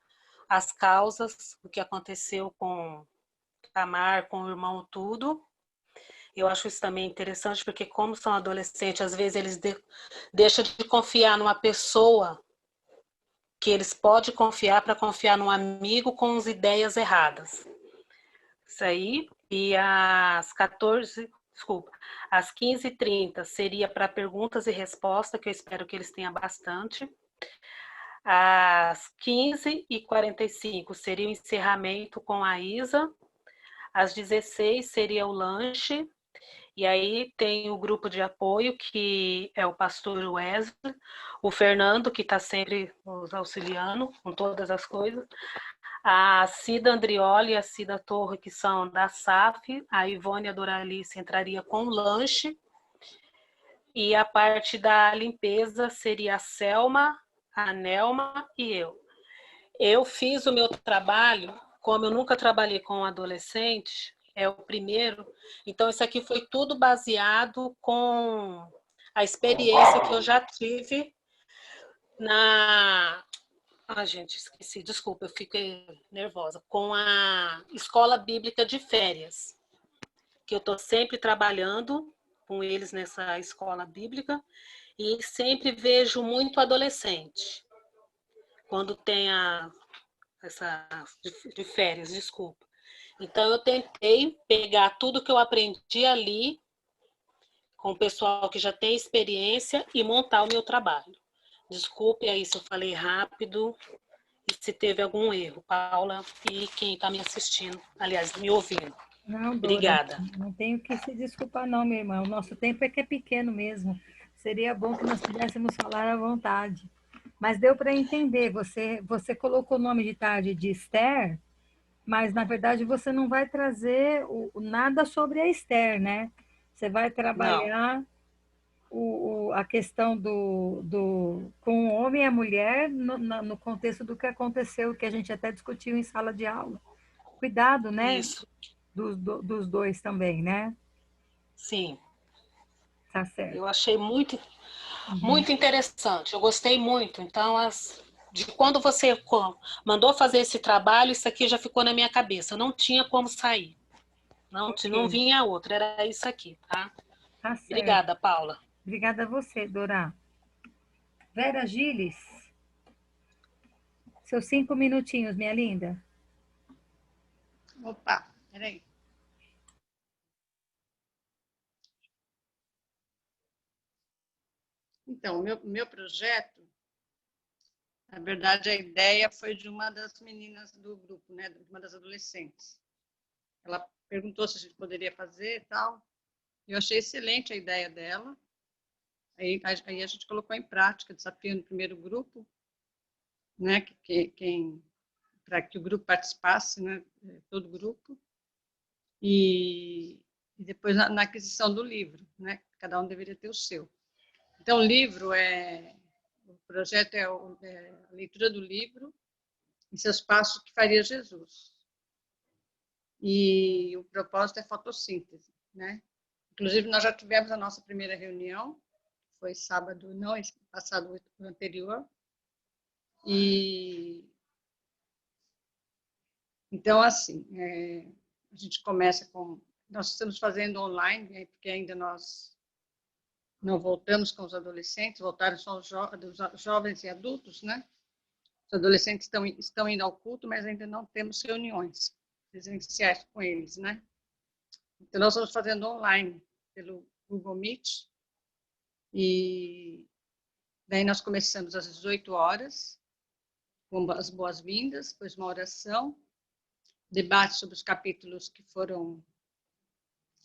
as causas, o que aconteceu com Tamar, com o irmão, tudo. Eu acho isso também interessante, porque como são adolescentes, às vezes eles deixam de confiar numa pessoa que eles podem confiar para confiar num amigo com as ideias erradas. Isso aí. E às 15h30 seria para perguntas e respostas, que eu espero que eles tenham bastante. Às 15h45 seria o encerramento com a Isa. Às 16h seria o lanche. E aí tem o grupo de apoio, que é o pastor Wesley, o Fernando, que está sempre nos auxiliando com todas as coisas, a Cida Andrioli e a Cida Torre, que são da SAF, a Ivone e a Doralice entraria com o lanche, e a parte da limpeza seria a Selma, a Nelma e eu. Eu fiz o meu trabalho, como eu nunca trabalhei com adolescente, é o primeiro, então isso aqui foi tudo baseado com a experiência que eu já tive na... gente, esqueci, desculpa, eu fiquei nervosa. Com a Escola Bíblica de Férias, que eu estou sempre trabalhando com eles nessa escola bíblica, e sempre vejo muito adolescente, quando tem essa de férias, desculpa. Então, eu tentei pegar tudo que eu aprendi ali, com o pessoal que já tem experiência, e montar o meu trabalho. Desculpe aí se eu falei rápido e se teve algum erro, Paula, e quem está me assistindo, aliás, me ouvindo. Não, Dora, Obrigada. não tenho que se desculpar não, minha irmã. O nosso tempo é que é pequeno mesmo. Seria bom que nós pudéssemos falar à vontade. Mas deu para entender, você colocou o nome de tarde de Esther, mas na verdade você não vai trazer nada sobre a Esther, né? Você vai Não, trabalhar a questão com o homem e a mulher no contexto do que aconteceu, que a gente até discutiu em sala de aula. Cuidado, né? isso, Dos dois também, né? sim. Tá certo. Eu achei muito, Uhum. muito interessante, eu gostei muito. Então, de quando você mandou fazer esse trabalho, isso aqui já ficou na minha cabeça, não tinha como sair. Não Ok, vinha outra, era isso aqui, tá? tá certo. Obrigada, Paula. Obrigada a você, Dora. Vera Gilles, seus 5 minutinhos, minha linda. Opa, peraí. Então, meu projeto, na verdade, a ideia foi de uma das meninas do grupo, né, de uma das adolescentes. Ela perguntou se a gente poderia fazer e tal. Eu achei excelente a ideia dela. Aí a gente colocou em prática, desafiando o primeiro grupo, né, para que o grupo participasse, né, todo o grupo, e depois na aquisição do livro, né, cada um deveria ter o seu. Então, o projeto é a leitura do livro e seus passos que faria Jesus. E o propósito é fotossíntese, né? Inclusive, nós já tivemos a nossa primeira reunião, foi sábado, não, passado, o anterior. E então, assim, a gente começa com... Nós estamos fazendo online, porque ainda nós não voltamos com os adolescentes, voltaram só os jovens e adultos, né? Os adolescentes estão indo ao culto, mas ainda não temos reuniões presenciais com eles, né? Então, nós estamos fazendo online, pelo Google Meet, e daí nós começamos às 18 horas, com as boas-vindas, depois uma oração, debate sobre os capítulos que foram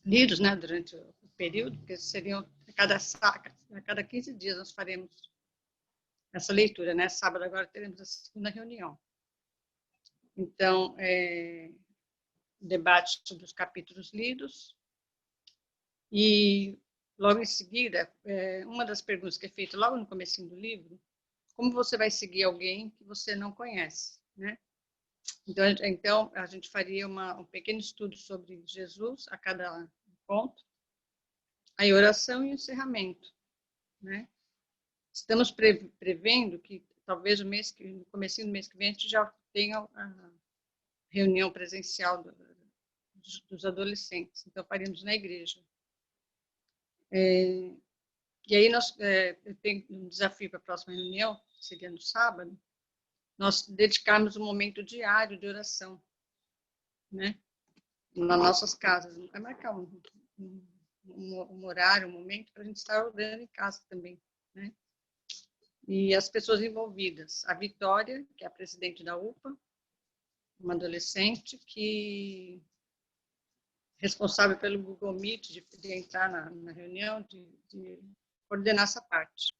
lidos, né, durante o período, porque seriam a cada 15 dias nós faremos essa leitura, né? Sábado agora teremos a segunda reunião. Então, debate sobre os capítulos lidos e logo em seguida, uma das perguntas que é feita logo no comecinho do livro, como você vai seguir alguém que você não conhece, né? Então a gente faria um pequeno estudo sobre Jesus a cada ponto, aí oração e encerramento, né? Estamos prevendo que talvez no comecinho do mês que vem a gente já tenha a reunião presencial dos adolescentes, então faríamos na igreja. E aí eu tenho um desafio para a próxima reunião, que seria no sábado, nós dedicarmos um momento diário de oração, né? Nas nossas casas. Vai marcar um horário, um momento para a gente estar orando em casa também, né? E as pessoas envolvidas. A Vitória, que é a presidente da UPA, uma adolescente que responsável pelo Google Meet, de entrar na reunião, de coordenar essa parte.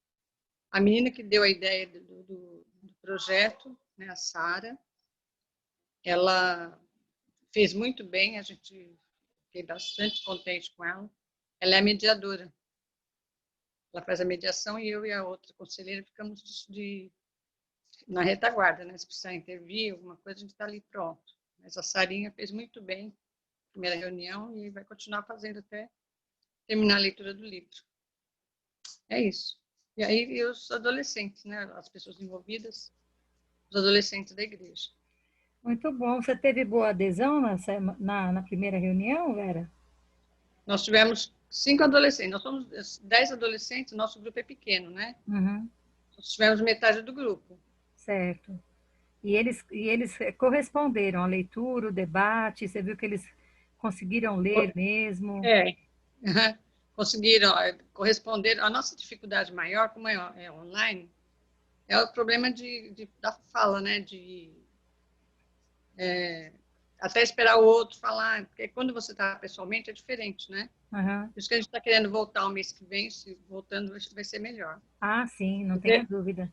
A menina que deu a ideia do projeto, né, a Sara, ela fez muito bem, a gente fiquei bastante contente com ela. Ela é a mediadora. Ela faz a mediação e eu e a outra conselheira ficamos na retaguarda, né? Se precisar intervir, alguma coisa, a gente está ali pronto. Mas a Sarinha fez muito bem a primeira reunião e vai continuar fazendo até terminar a leitura do livro. É isso. E aí os adolescentes, né? As pessoas envolvidas, os adolescentes da igreja. Muito bom. Você teve boa adesão na primeira reunião, Vera? Nós tivemos 5 adolescentes. Nós somos 10 adolescentes, nosso grupo é pequeno, né? Uhum. Nós tivemos metade do grupo. Certo. E eles corresponderam à leitura, o debate, você viu que eles conseguiram ler mesmo? Conseguiram corresponder. A nossa dificuldade maior, como é online, é o problema da fala, né? Até esperar o outro falar, porque quando você está pessoalmente é diferente, né? Uhum. Por isso que a gente está querendo voltar o mês que vem, se voltando vai ser melhor. Ah, sim, não tenha dúvida.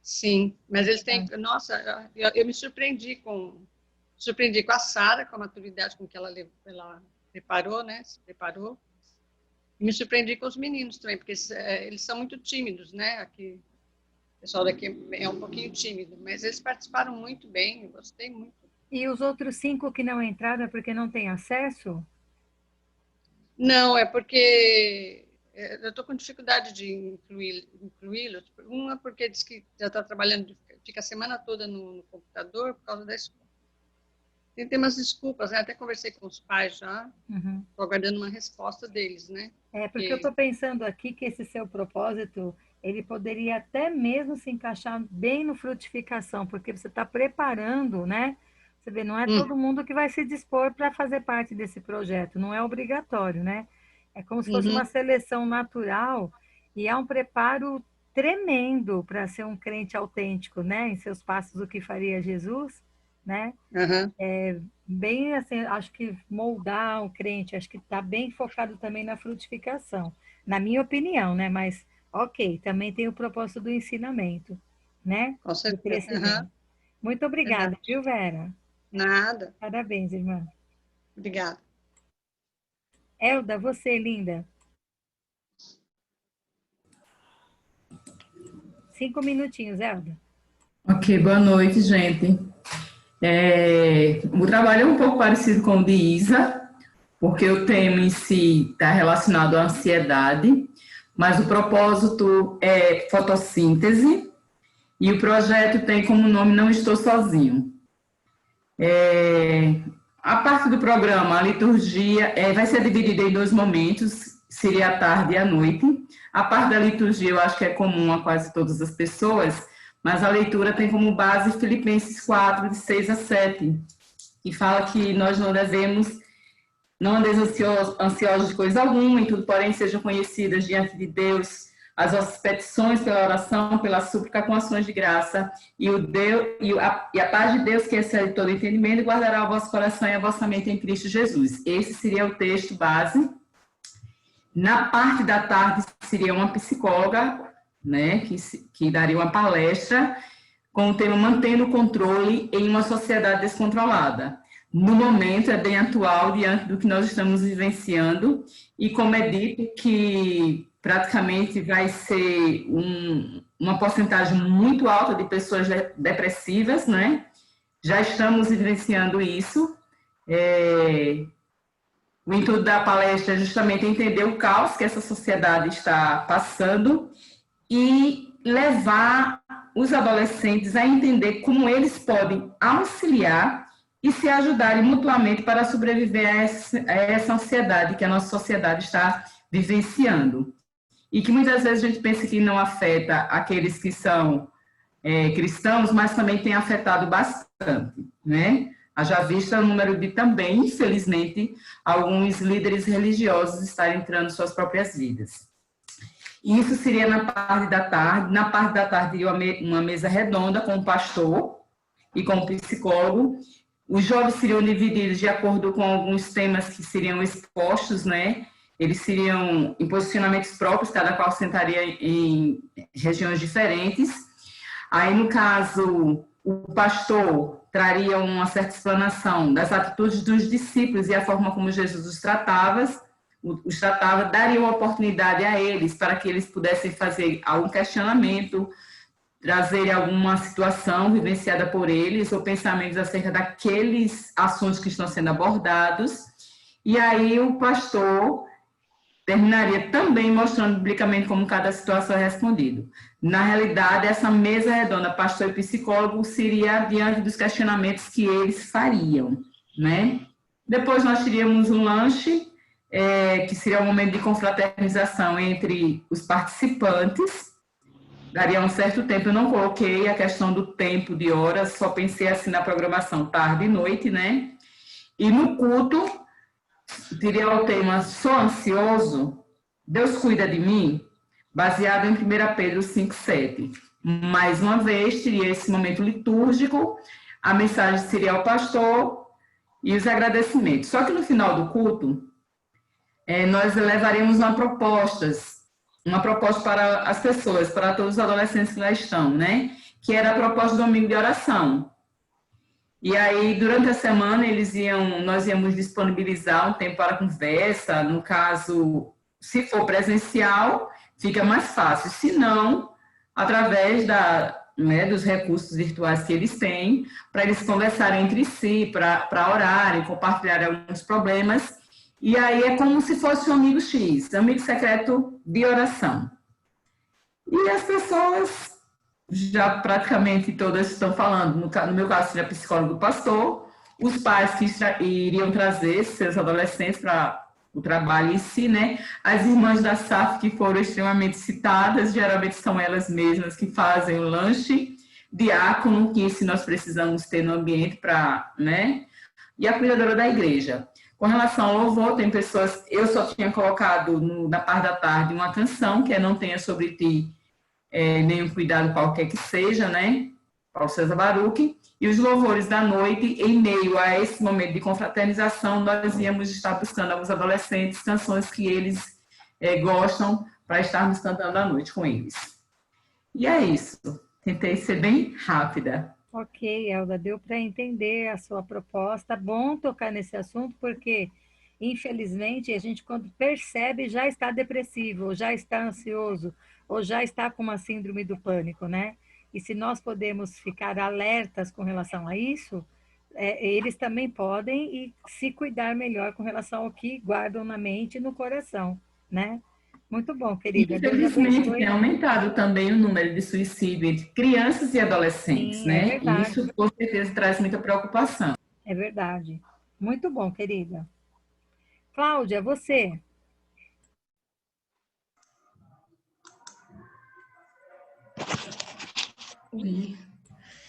Sim, mas eles têm... Nossa, eu me surpreendi com a Sara, com a maturidade com que ela preparou, né? Se preparou. E me surpreendi com os meninos também, porque eles são muito tímidos, né? Aqui, o pessoal daqui é um pouquinho tímido, mas eles participaram muito bem, eu gostei muito. E os outros 5 que não entraram é porque não têm acesso? Não, é porque eu estou com dificuldade de incluí-los. Uma porque diz que já está trabalhando, fica a semana toda no computador por causa da escola. Tem umas desculpas, né? Até conversei com os pais já, estou aguardando uma resposta deles, né? Porque eu estou pensando aqui que esse seu propósito, ele poderia até mesmo se encaixar bem no frutificação, porque você está preparando, né? Você vê, não é todo mundo que vai se dispor para fazer parte desse projeto, não é obrigatório, né? É como se fosse uma seleção natural e é um preparo tremendo para ser um crente autêntico, né? Em seus passos, o que faria Jesus. né? Aham. Bem assim, acho que moldar o crente, acho que está bem focado também na frutificação, na minha opinião, né? Mas, ok, também tem o propósito do ensinamento, né? Com Do certeza. Aham. crescimento. Muito obrigada, Verdade. viu, Vera? Nada. Parabéns, irmã. Obrigada. Elda, você, linda. 5 minutinhos, Elda. Ok, boa noite, gente. O trabalho é um pouco parecido com o de Isa, porque o tema em si está relacionado à ansiedade, mas o propósito é fotossíntese e o projeto tem como nome Não Estou Sozinho. A parte do programa, a liturgia, vai ser dividida em 2 momentos, seria a tarde e a noite. A parte da liturgia eu acho que é comum a quase todas as pessoas, mas a leitura tem como base Filipenses 4, de 6 a 7, que fala que nós não andeis ansiosos de coisa alguma, em tudo, porém, sejam conhecidas diante de Deus as vossas petições pela oração, pela súplica, com ações de graça, e a paz de Deus, que excede todo entendimento, guardará o vosso coração e a vossa mente em Cristo Jesus. Esse seria o texto base. Na parte da tarde, seria uma psicóloga, né, que daria uma palestra com o tema Mantendo o Controle em uma Sociedade Descontrolada. No momento, é bem atual diante do que nós estamos vivenciando, e como é dito que praticamente vai ser uma porcentagem muito alta de pessoas depressivas, né? Já estamos vivenciando isso. O intuito da palestra é justamente entender o caos que essa sociedade está passando e levar os adolescentes a entender como eles podem auxiliar e se ajudarem mutuamente para sobreviver a essa ansiedade que a nossa sociedade está vivenciando. E que muitas vezes a gente pensa que não afeta aqueles que são cristãos, mas também tem afetado bastante, né? Haja vista o número de também, infelizmente, alguns líderes religiosos estarem entrando em suas próprias vidas. Isso seria na parte da tarde. Na parte da tarde, uma mesa redonda com o pastor e com o psicólogo. Os jovens seriam divididos de acordo com alguns temas que seriam expostos, né? Eles seriam em posicionamentos próprios, cada qual sentaria em regiões diferentes. Aí, no caso, o pastor traria uma certa explanação das atitudes dos discípulos e a forma como Jesus os tratava, daria uma oportunidade a eles para que eles pudessem fazer algum questionamento, trazer alguma situação vivenciada por eles ou pensamentos acerca daqueles assuntos que estão sendo abordados. E aí o pastor terminaria também mostrando biblicamente como cada situação é respondida. Na realidade, essa mesa redonda, pastor e psicólogo, seria diante dos questionamentos que eles fariam, né? Depois nós teríamos um lanche, que seria um momento de confraternização entre os participantes. Daria um certo tempo, eu não coloquei a questão do tempo de horas, só pensei assim na programação tarde e noite, né? E no culto, teria o tema Sou ansioso? Deus cuida de mim? Baseado em 1 Pedro 5,7. Mais uma vez, teria esse momento litúrgico, a mensagem seria ao pastor e os agradecimentos. Só que no final do culto, nós levaremos uma proposta para as pessoas, para todos os adolescentes que lá estão, né? Que era a proposta do domingo de oração. E aí, durante a semana, nós íamos disponibilizar um tempo para conversa. No caso, se for presencial, fica mais fácil. Se não, através dos recursos virtuais que eles têm, para eles conversarem entre si, para orarem, compartilharem alguns problemas. E aí é como se fosse um amigo X, amigo secreto de oração. E as pessoas já praticamente todas estão falando, no meu caso seria psicólogo pastor, os pais que iriam trazer seus adolescentes para o trabalho em si, né? As irmãs da SAF que foram extremamente citadas, geralmente são elas mesmas que fazem o lanche, diácono, que se nós precisamos ter no ambiente para, né? E a cuidadora da igreja. Com relação ao louvor, tem pessoas, eu só tinha colocado na parte da tarde uma canção, que é Não Tenha Sobre Ti nenhum cuidado qualquer que seja, né? Paulo César Baruch, e os louvores da noite, em meio a esse momento de confraternização, nós íamos estar buscando alguns adolescentes, canções que eles gostam, para estarmos cantando à noite com eles. E é isso. Tentei ser bem rápida. Ok, Elda, deu para entender a sua proposta. Bom tocar nesse assunto, porque, infelizmente, a gente, quando percebe, já está depressivo, ou já está ansioso, ou já está com uma síndrome do pânico, né? E se nós podemos ficar alertas com relação a isso, eles também podem e se cuidar melhor com relação ao que guardam na mente e no coração, né? Muito bom, querida. Infelizmente, tem aumentado também o número de suicídio entre crianças e adolescentes, Sim, né? É verdade. E isso, com certeza, traz muita preocupação. É verdade. Muito bom, querida. Cláudia, você.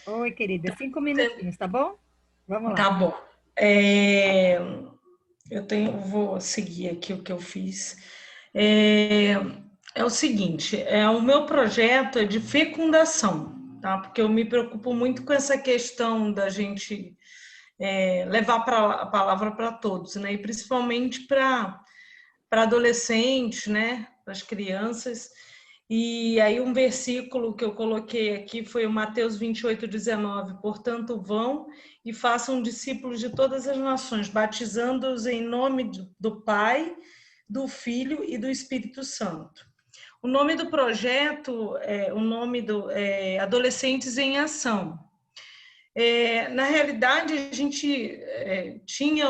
Oi, querida. 5 minutinhos, tá bom? Vamos lá. Tá bom. Vou seguir aqui o que eu fiz. É o seguinte, o meu projeto é de fecundação, tá? Porque eu me preocupo muito com essa questão da gente levar a palavra para todos, né? E principalmente para adolescentes, né? Para as crianças. E aí um versículo que eu coloquei aqui foi o Mateus 28:19. Portanto, vão e façam discípulos de todas as nações, batizando-os em nome do Pai, do Filho e do Espírito Santo. O nome do projeto é Adolescentes em Ação. Na realidade, a gente tinha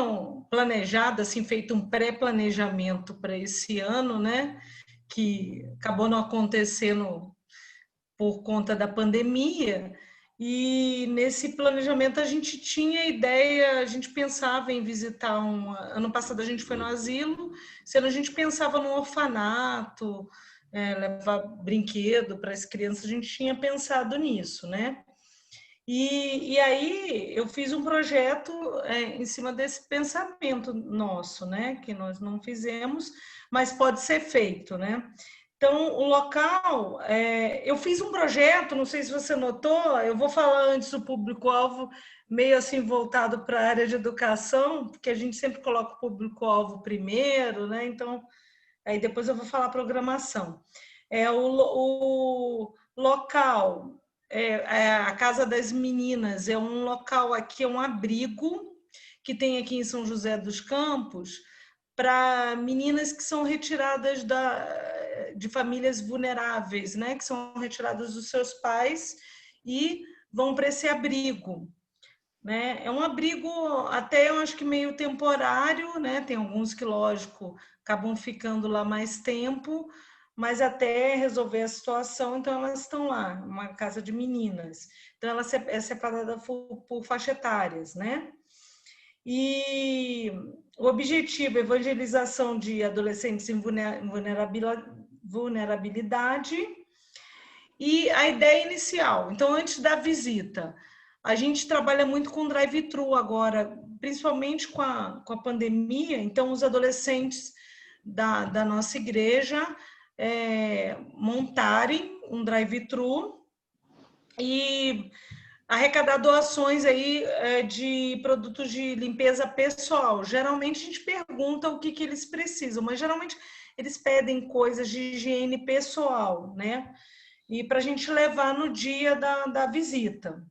planejado, assim, feito um pré-planejamento para esse ano, né? Que acabou não acontecendo por conta da pandemia, e nesse planejamento a gente tinha ideia, a gente pensava em visitar ano passado a gente foi no asilo, sendo a gente pensava num orfanato, levar brinquedo para as crianças, a gente tinha pensado nisso, né? E aí eu fiz um projeto em cima desse pensamento nosso, né? Que nós não fizemos, mas pode ser feito, né? Então, o local, eu fiz um projeto, não sei se você notou, eu vou falar antes do público-alvo, meio assim voltado para a área de educação, porque a gente sempre coloca o público-alvo primeiro, né? Então, aí depois eu vou falar a programação. O local, a Casa das Meninas, é um local aqui, é um abrigo que tem aqui em São José dos Campos, para meninas que são retiradas de famílias vulneráveis, né? Que são retiradas dos seus pais e vão para esse abrigo, né? É um abrigo até, eu acho que meio temporário, né? Tem alguns que, lógico, acabam ficando lá mais tempo, mas até resolver a situação, então elas estão lá, uma casa de meninas. Então, ela é separada por faixa etárias, né? E o objetivo é evangelização de adolescentes em vulnerabilidade. E a ideia inicial, então, antes da visita, a gente trabalha muito com drive-thru agora, principalmente com a pandemia, então os adolescentes da nossa igreja montarem um drive-thru e arrecadar doações aí de produtos de limpeza pessoal. Geralmente a gente pergunta o que eles precisam, mas geralmente eles pedem coisas de higiene pessoal, né? E para a gente levar no dia da visita.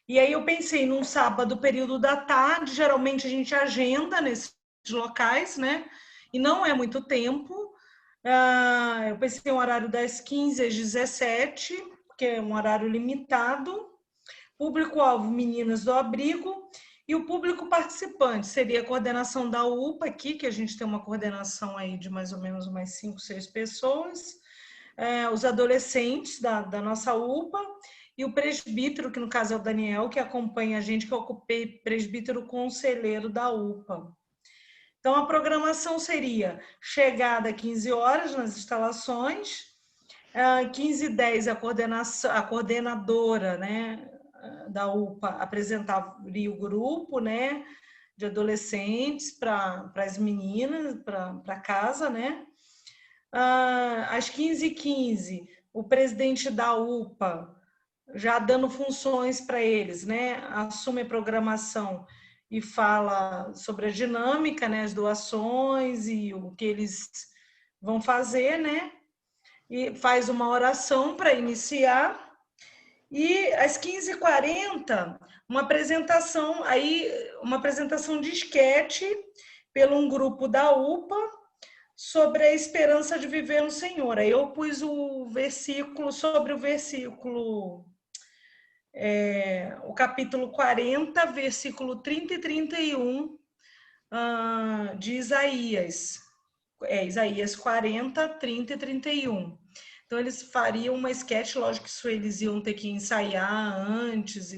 E aí eu pensei num sábado, período da tarde, geralmente a gente agenda nesses locais, né? E não é muito tempo. Eu pensei em um horário das 15 às 17, que é um horário limitado. Público-alvo, meninas do abrigo, e o público participante seria a coordenação da UPA aqui, que a gente tem uma coordenação aí de mais ou menos umas 5, 6 pessoas, os adolescentes da nossa UPA, e o presbítero, que no caso é o Daniel, que acompanha a gente, que eu ocupei presbítero conselheiro da UPA. Então, a programação seria chegada às 15 horas nas instalações, 15h10 a coordenadora, né, da UPA apresentaria o grupo, né, de adolescentes para as meninas, para casa, né? Às 15h15, o presidente da UPA já dando funções para eles, né? Assume a programação e fala sobre a dinâmica, né? As doações e o que eles vão fazer, né? E faz uma oração para iniciar. E às 15h40, uma apresentação de esquete pelo um grupo da UPA sobre a esperança de viver no Senhor. Aí eu pus o versículo sobre o versículo, o capítulo 40, versículo 30 e 31 de Isaías. Isaías 40, 30 e 31. Então, eles fariam uma sketch, lógico que isso eles iam ter que ensaiar antes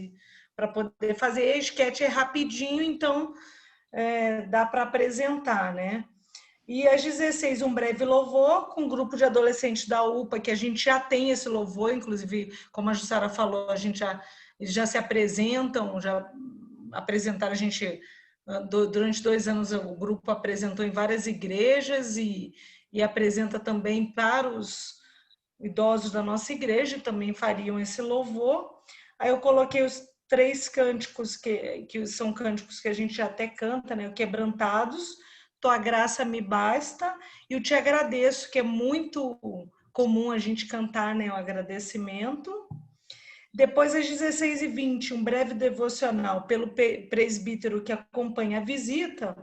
para poder fazer. A sketch é rapidinho, então dá para apresentar, né? E às 16, um breve louvor com um grupo de adolescentes da UPA, que a gente já tem esse louvor, inclusive, como a Jussara falou, eles já se apresentam, já apresentaram, a gente, durante 2 anos, o grupo apresentou em várias igrejas e apresenta também para os idosos da nossa igreja, também fariam esse louvor. Aí eu coloquei os 3 cânticos, que são cânticos que a gente até canta, né? O Quebrantados, Tua Graça Me Basta, e o Te Agradeço, que é muito comum a gente cantar, né? O agradecimento. Depois, às 16h20, um breve devocional pelo presbítero que acompanha a visita.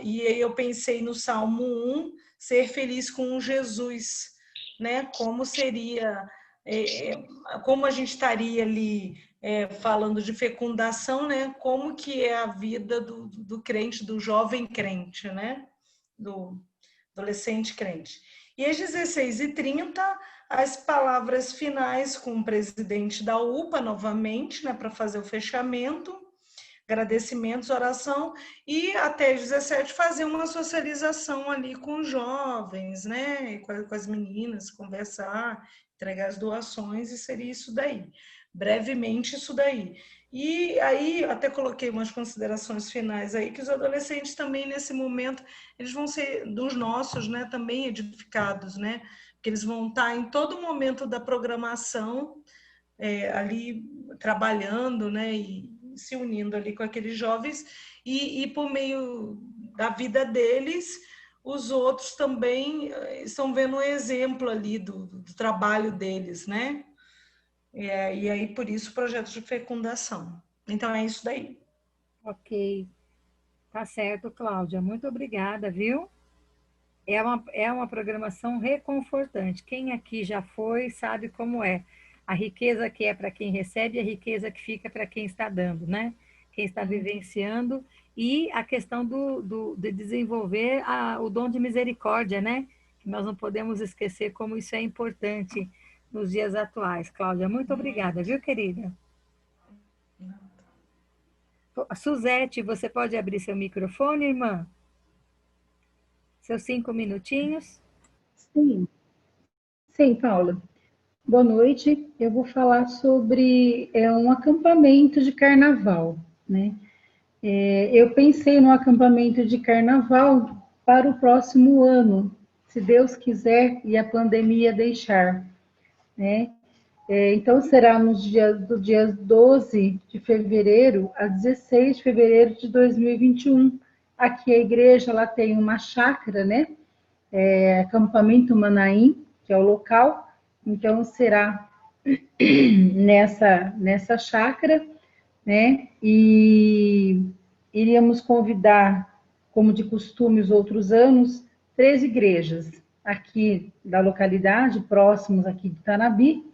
E aí eu pensei no Salmo 1, ser feliz com Jesus, né? Como seria, como a gente estaria ali falando de fecundação, né? Como que é a vida do crente, do jovem crente, né? Do adolescente crente. E às 16h30, as palavras finais com o presidente da UPA, novamente, né? Para fazer o fechamento. Agradecimentos, oração, e até 17 fazer uma socialização ali com os jovens, né? Com as meninas, conversar, entregar as doações, e seria isso daí. Brevemente, isso daí. E aí, até coloquei umas considerações finais aí, que os adolescentes também, nesse momento, eles vão ser dos nossos, né? Também edificados, né? Porque eles vão estar em todo momento da programação, ali trabalhando, né? E se unindo ali com aqueles jovens, e por meio da vida deles, os outros também estão vendo um exemplo ali do trabalho deles, né? E aí, por isso, o projeto de fecundação. Então, é isso daí. Ok. Tá certo, Cláudia. Muito obrigada, viu? É uma programação reconfortante. Quem aqui já foi sabe como é. A riqueza que é para quem recebe, a riqueza que fica para quem está dando, né? Quem está vivenciando, e a questão de desenvolver o dom de misericórdia, né? Que nós não podemos esquecer como isso é importante nos dias atuais. Cláudia, muito obrigada, viu, querida? Suzete, você pode abrir seu microfone, irmã? Seus 5 minutinhos. Sim, Paula. Boa noite. Eu vou falar sobre um acampamento de carnaval, né? Eu pensei no acampamento de carnaval para o próximo ano, se Deus quiser e a pandemia deixar, né? Então, será do dia 12 de fevereiro a 16 de fevereiro de 2021. Aqui a igreja ela tem uma chácara, né? Acampamento Manaim, que é o local. Então, será nessa chácara, né? E iríamos convidar, como de costume os outros anos, 3 igrejas aqui da localidade, próximos aqui de Tanabi,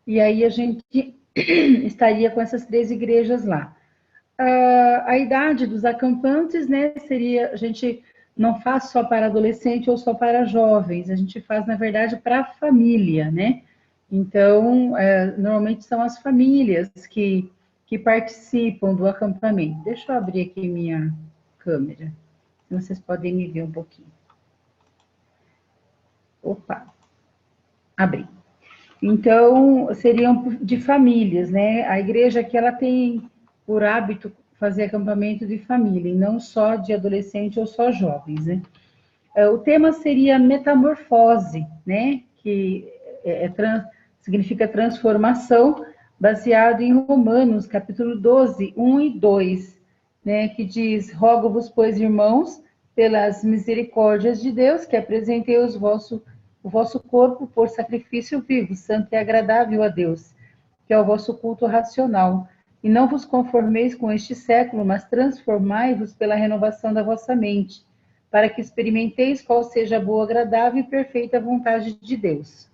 e aí a gente estaria com essas 3 igrejas lá. A idade dos acampantes, né, seria, a gente não faz só para adolescente ou só para jovens, a gente faz, na verdade, para a família, né? Então, normalmente são as famílias que participam do acampamento. Deixa eu abrir aqui minha câmera, vocês podem me ver um pouquinho. Opa, abri. Então, seriam de famílias, né? A igreja aqui, ela tem por hábito fazer acampamento de família, e não só de adolescente ou só jovens, né? O tema seria metamorfose, né? Que significa transformação, baseado em Romanos, capítulo 12, 1 e 2, né, que diz: rogo-vos, pois, irmãos, pelas misericórdias de Deus, que apresenteis o vosso corpo por sacrifício vivo, santo e agradável a Deus, que é o vosso culto racional. E não vos conformeis com este século, mas transformai-vos pela renovação da vossa mente, para que experimenteis qual seja a boa, agradável e perfeita vontade de Deus.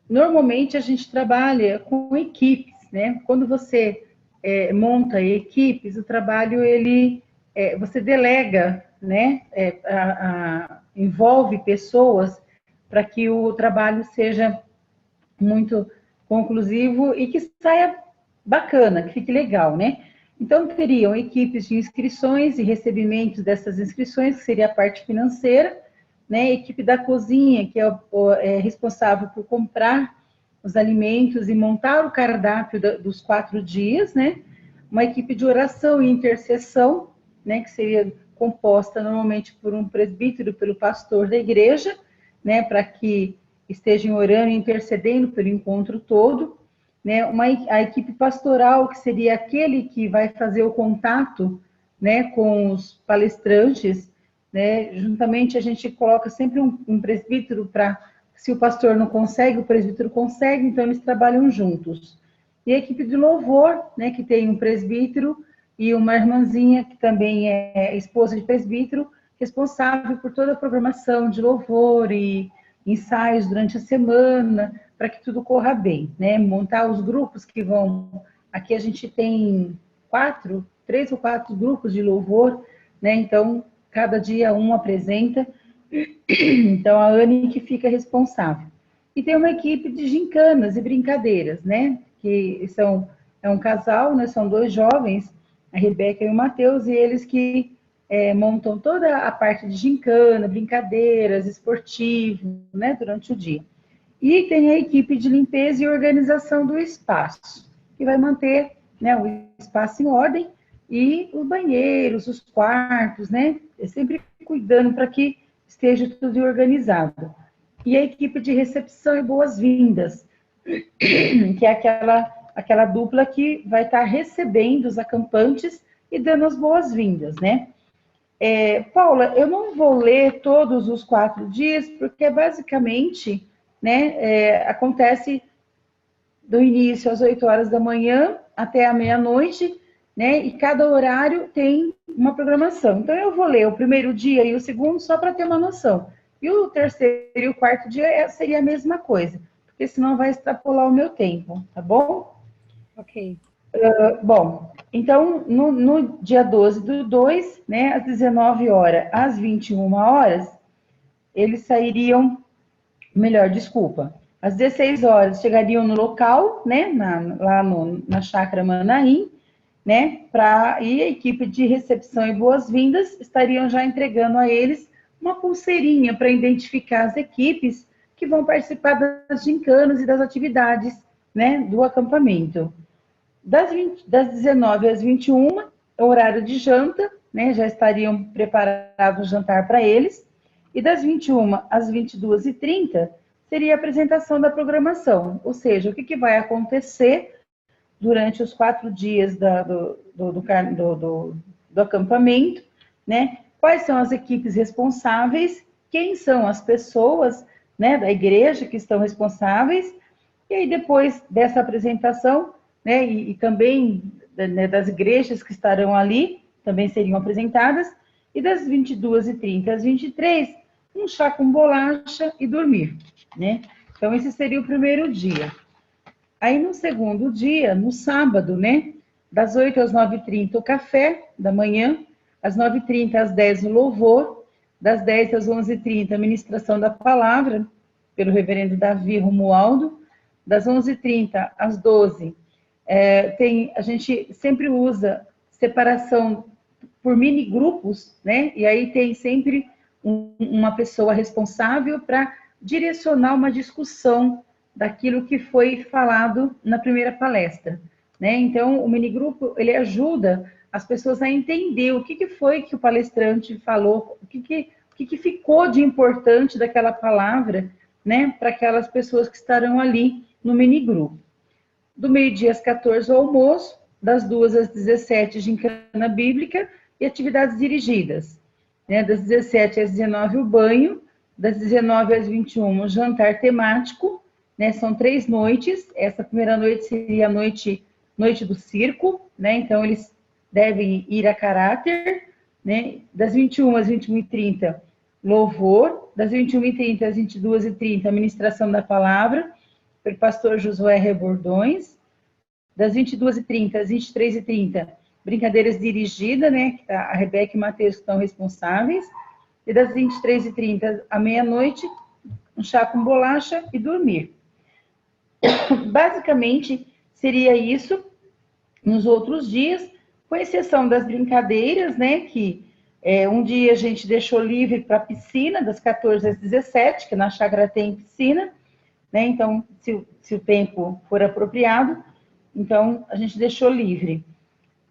Normalmente a gente trabalha com equipes, né? Quando você monta equipes, o trabalho você delega, né? Envolve pessoas para que o trabalho seja muito conclusivo e que saia bacana, que fique legal, né? Então, teriam equipes de inscrições e recebimentos dessas inscrições, que seria a parte financeira, né? A equipe da cozinha, que é responsável por comprar os alimentos e montar o cardápio dos 4 dias, né? Uma equipe de oração e intercessão, né? Que seria composta normalmente por um presbítero, pelo pastor da igreja, né? Para que estejam orando e intercedendo pelo encontro todo, né? A equipe pastoral, que seria aquele que vai fazer o contato, né, com os palestrantes, né? Juntamente a gente coloca sempre um presbítero para, se o pastor não consegue, o presbítero consegue, então eles trabalham juntos. E a equipe de louvor, né, que tem um presbítero e uma irmãzinha, que também é esposa de presbítero, responsável por toda a programação de louvor e ensaios durante a semana, para que tudo corra bem, né? Montar os grupos que vão... Aqui a gente tem 3 ou 4 grupos de louvor, né? Então, cada dia um apresenta. Então, a Anne que fica responsável. E tem uma equipe de gincanas e brincadeiras, né? Que é um casal, né? São 2 jovens, a Rebeca e o Matheus, e eles que montam toda a parte de gincana, brincadeiras, esportivo, né, durante o dia. E tem a equipe de limpeza e organização do espaço, que vai manter, né, o espaço em ordem e os banheiros, os quartos, né, sempre cuidando para que esteja tudo organizado. E a equipe de recepção e boas-vindas, que é aquela dupla que vai estar recebendo os acampantes e dando as boas-vindas, né? Paula, eu não vou ler todos os 4 dias, porque basicamente, né, acontece do início às 8 horas da manhã até a meia-noite, né, e cada horário tem uma programação. Então, eu vou ler o primeiro dia e o segundo só para ter uma noção. E o terceiro e o 4º dia seria a mesma coisa, porque senão vai extrapolar o meu tempo, tá bom? Ok. Bom, então, no dia 12/2, né, às 19 horas às 21 horas, eles sairiam, às 16 horas chegariam no local, né, lá na Chácara Manaim, né, e a equipe de recepção e boas-vindas estariam já entregando a eles uma pulseirinha para identificar as equipes que vão participar das gincanas e das atividades, né, do acampamento. Das 19 às 21, horário de janta, né, já estariam preparados o jantar para eles, e das 21 às 22h30 seria a apresentação da programação, ou seja, o que vai acontecer durante os 4 dias do acampamento, né, quais são as equipes responsáveis, quem são as pessoas, né, da igreja que estão responsáveis, e aí depois dessa apresentação, né, e também, né, das igrejas que estarão ali, também seriam apresentadas, e das 22h30 às 23h, um chá com bolacha e dormir, né? Então, esse seria o primeiro dia. Aí, no segundo dia, no sábado, né, das 8 às 9h30, o café da manhã, às 9h30 às 10h, o louvor, das 10 às 11h30, a ministração da palavra, pelo reverendo Davi Romualdo, das 11h30 às 12h, a gente sempre usa separação por mini grupos, né? E aí tem sempre uma pessoa responsável para direcionar uma discussão daquilo que foi falado na primeira palestra, né? Então, o mini grupo, ele ajuda as pessoas a entender o que foi que o palestrante falou, o que ficou de importante daquela palavra, né, para aquelas pessoas que estarão ali no minigrupo. Do meio-dia às 14, o almoço, das 2 às 17, gincana bíblica e atividades dirigidas. Né, das 17 às 19, o banho, das 19 às 21, o jantar temático, né, são 3 noites. Essa primeira noite seria a noite do circo, né, então eles devem ir a caráter, né, das 21 às 21h30, louvor, das 21h30 às 22h30, administração da palavra, pelo pastor Josué Rebordões, das 22h30 às 23h30, brincadeiras dirigidas, né, que a Rebeca e o Matheus estão responsáveis, e das 23h30 à meia-noite, um chá com bolacha e dormir. Basicamente, seria isso nos outros dias, com exceção das brincadeiras, né, que um dia a gente deixou livre para a piscina, das 14 às 17, que na chácara tem piscina, né, então, se o tempo for apropriado, então a gente deixou livre.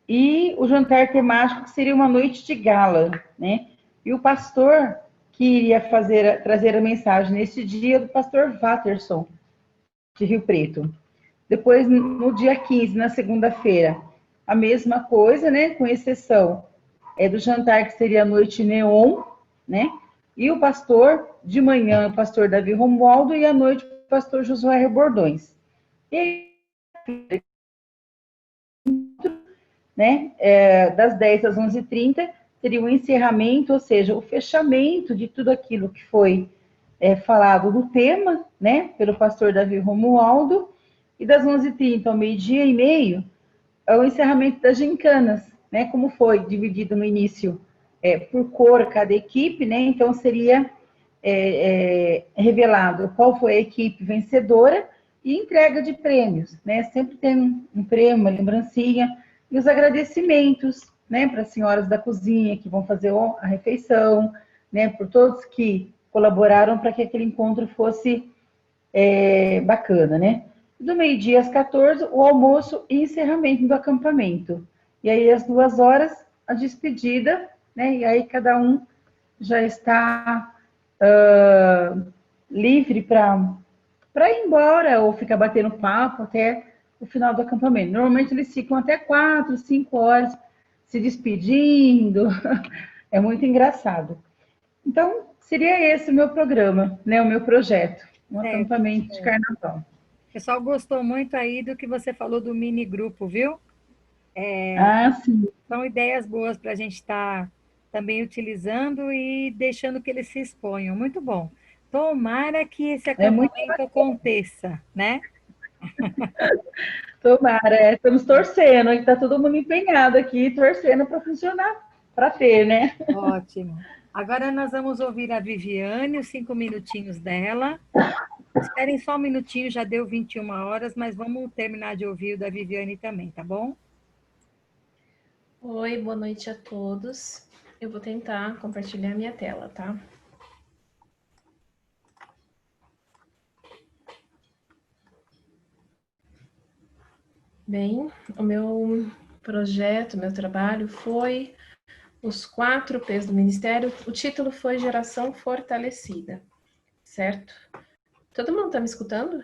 E o jantar temático, que seria uma noite de gala, né, e o pastor que iria trazer a mensagem nesse dia, do pastor Watterson, de Rio Preto. Depois, no dia 15, na segunda-feira, a mesma coisa, né, com exceção do jantar, que seria a noite neon, né, e o pastor, de manhã, o pastor Davi Romualdo, e à noite, o pastor Josué Rebordões. E né, das 10 às 11h30, seria o encerramento, ou seja, o fechamento de tudo aquilo que foi falado do tema, né, pelo pastor Davi Romualdo, e das 11h30 ao meio-dia e meio, é o encerramento das gincanas, né, como foi dividido no início por cor cada equipe, né, então seria revelado qual foi a equipe vencedora e entrega de prêmios, né, sempre tem um prêmio, uma lembrancinha, e os agradecimentos, né, para as senhoras da cozinha que vão fazer a refeição, né, por todos que colaboraram para que aquele encontro fosse bacana, né. Do meio-dia às 14, o almoço e encerramento do acampamento. E aí, às 2 horas, a despedida, né, e aí cada um já está livre para ir embora ou ficar batendo papo até o final do acampamento. Normalmente eles ficam até 4, 5 horas se despedindo. É muito engraçado. Então, seria esse o meu programa, né, o meu projeto, um acampamento de carnaval. O pessoal gostou muito aí do que você falou do mini grupo, viu? Sim. São ideias boas para a gente estar também utilizando e deixando que eles se exponham. Muito bom. Tomara que esse acampamento aconteça, né? Tomara, estamos torcendo, está todo mundo empenhado aqui, torcendo para funcionar, para ter, né? Ótimo. Agora nós vamos ouvir a Viviane, os 5 minutinhos dela. Esperem só um minutinho, já deu 21 horas, mas vamos terminar de ouvir o da Viviane também, tá bom? Oi, boa noite a todos. Eu vou tentar compartilhar minha tela, tá? Bem, o meu projeto, meu trabalho foi os 4 P's do Ministério. O título foi Geração Fortalecida, certo? Todo mundo está me escutando?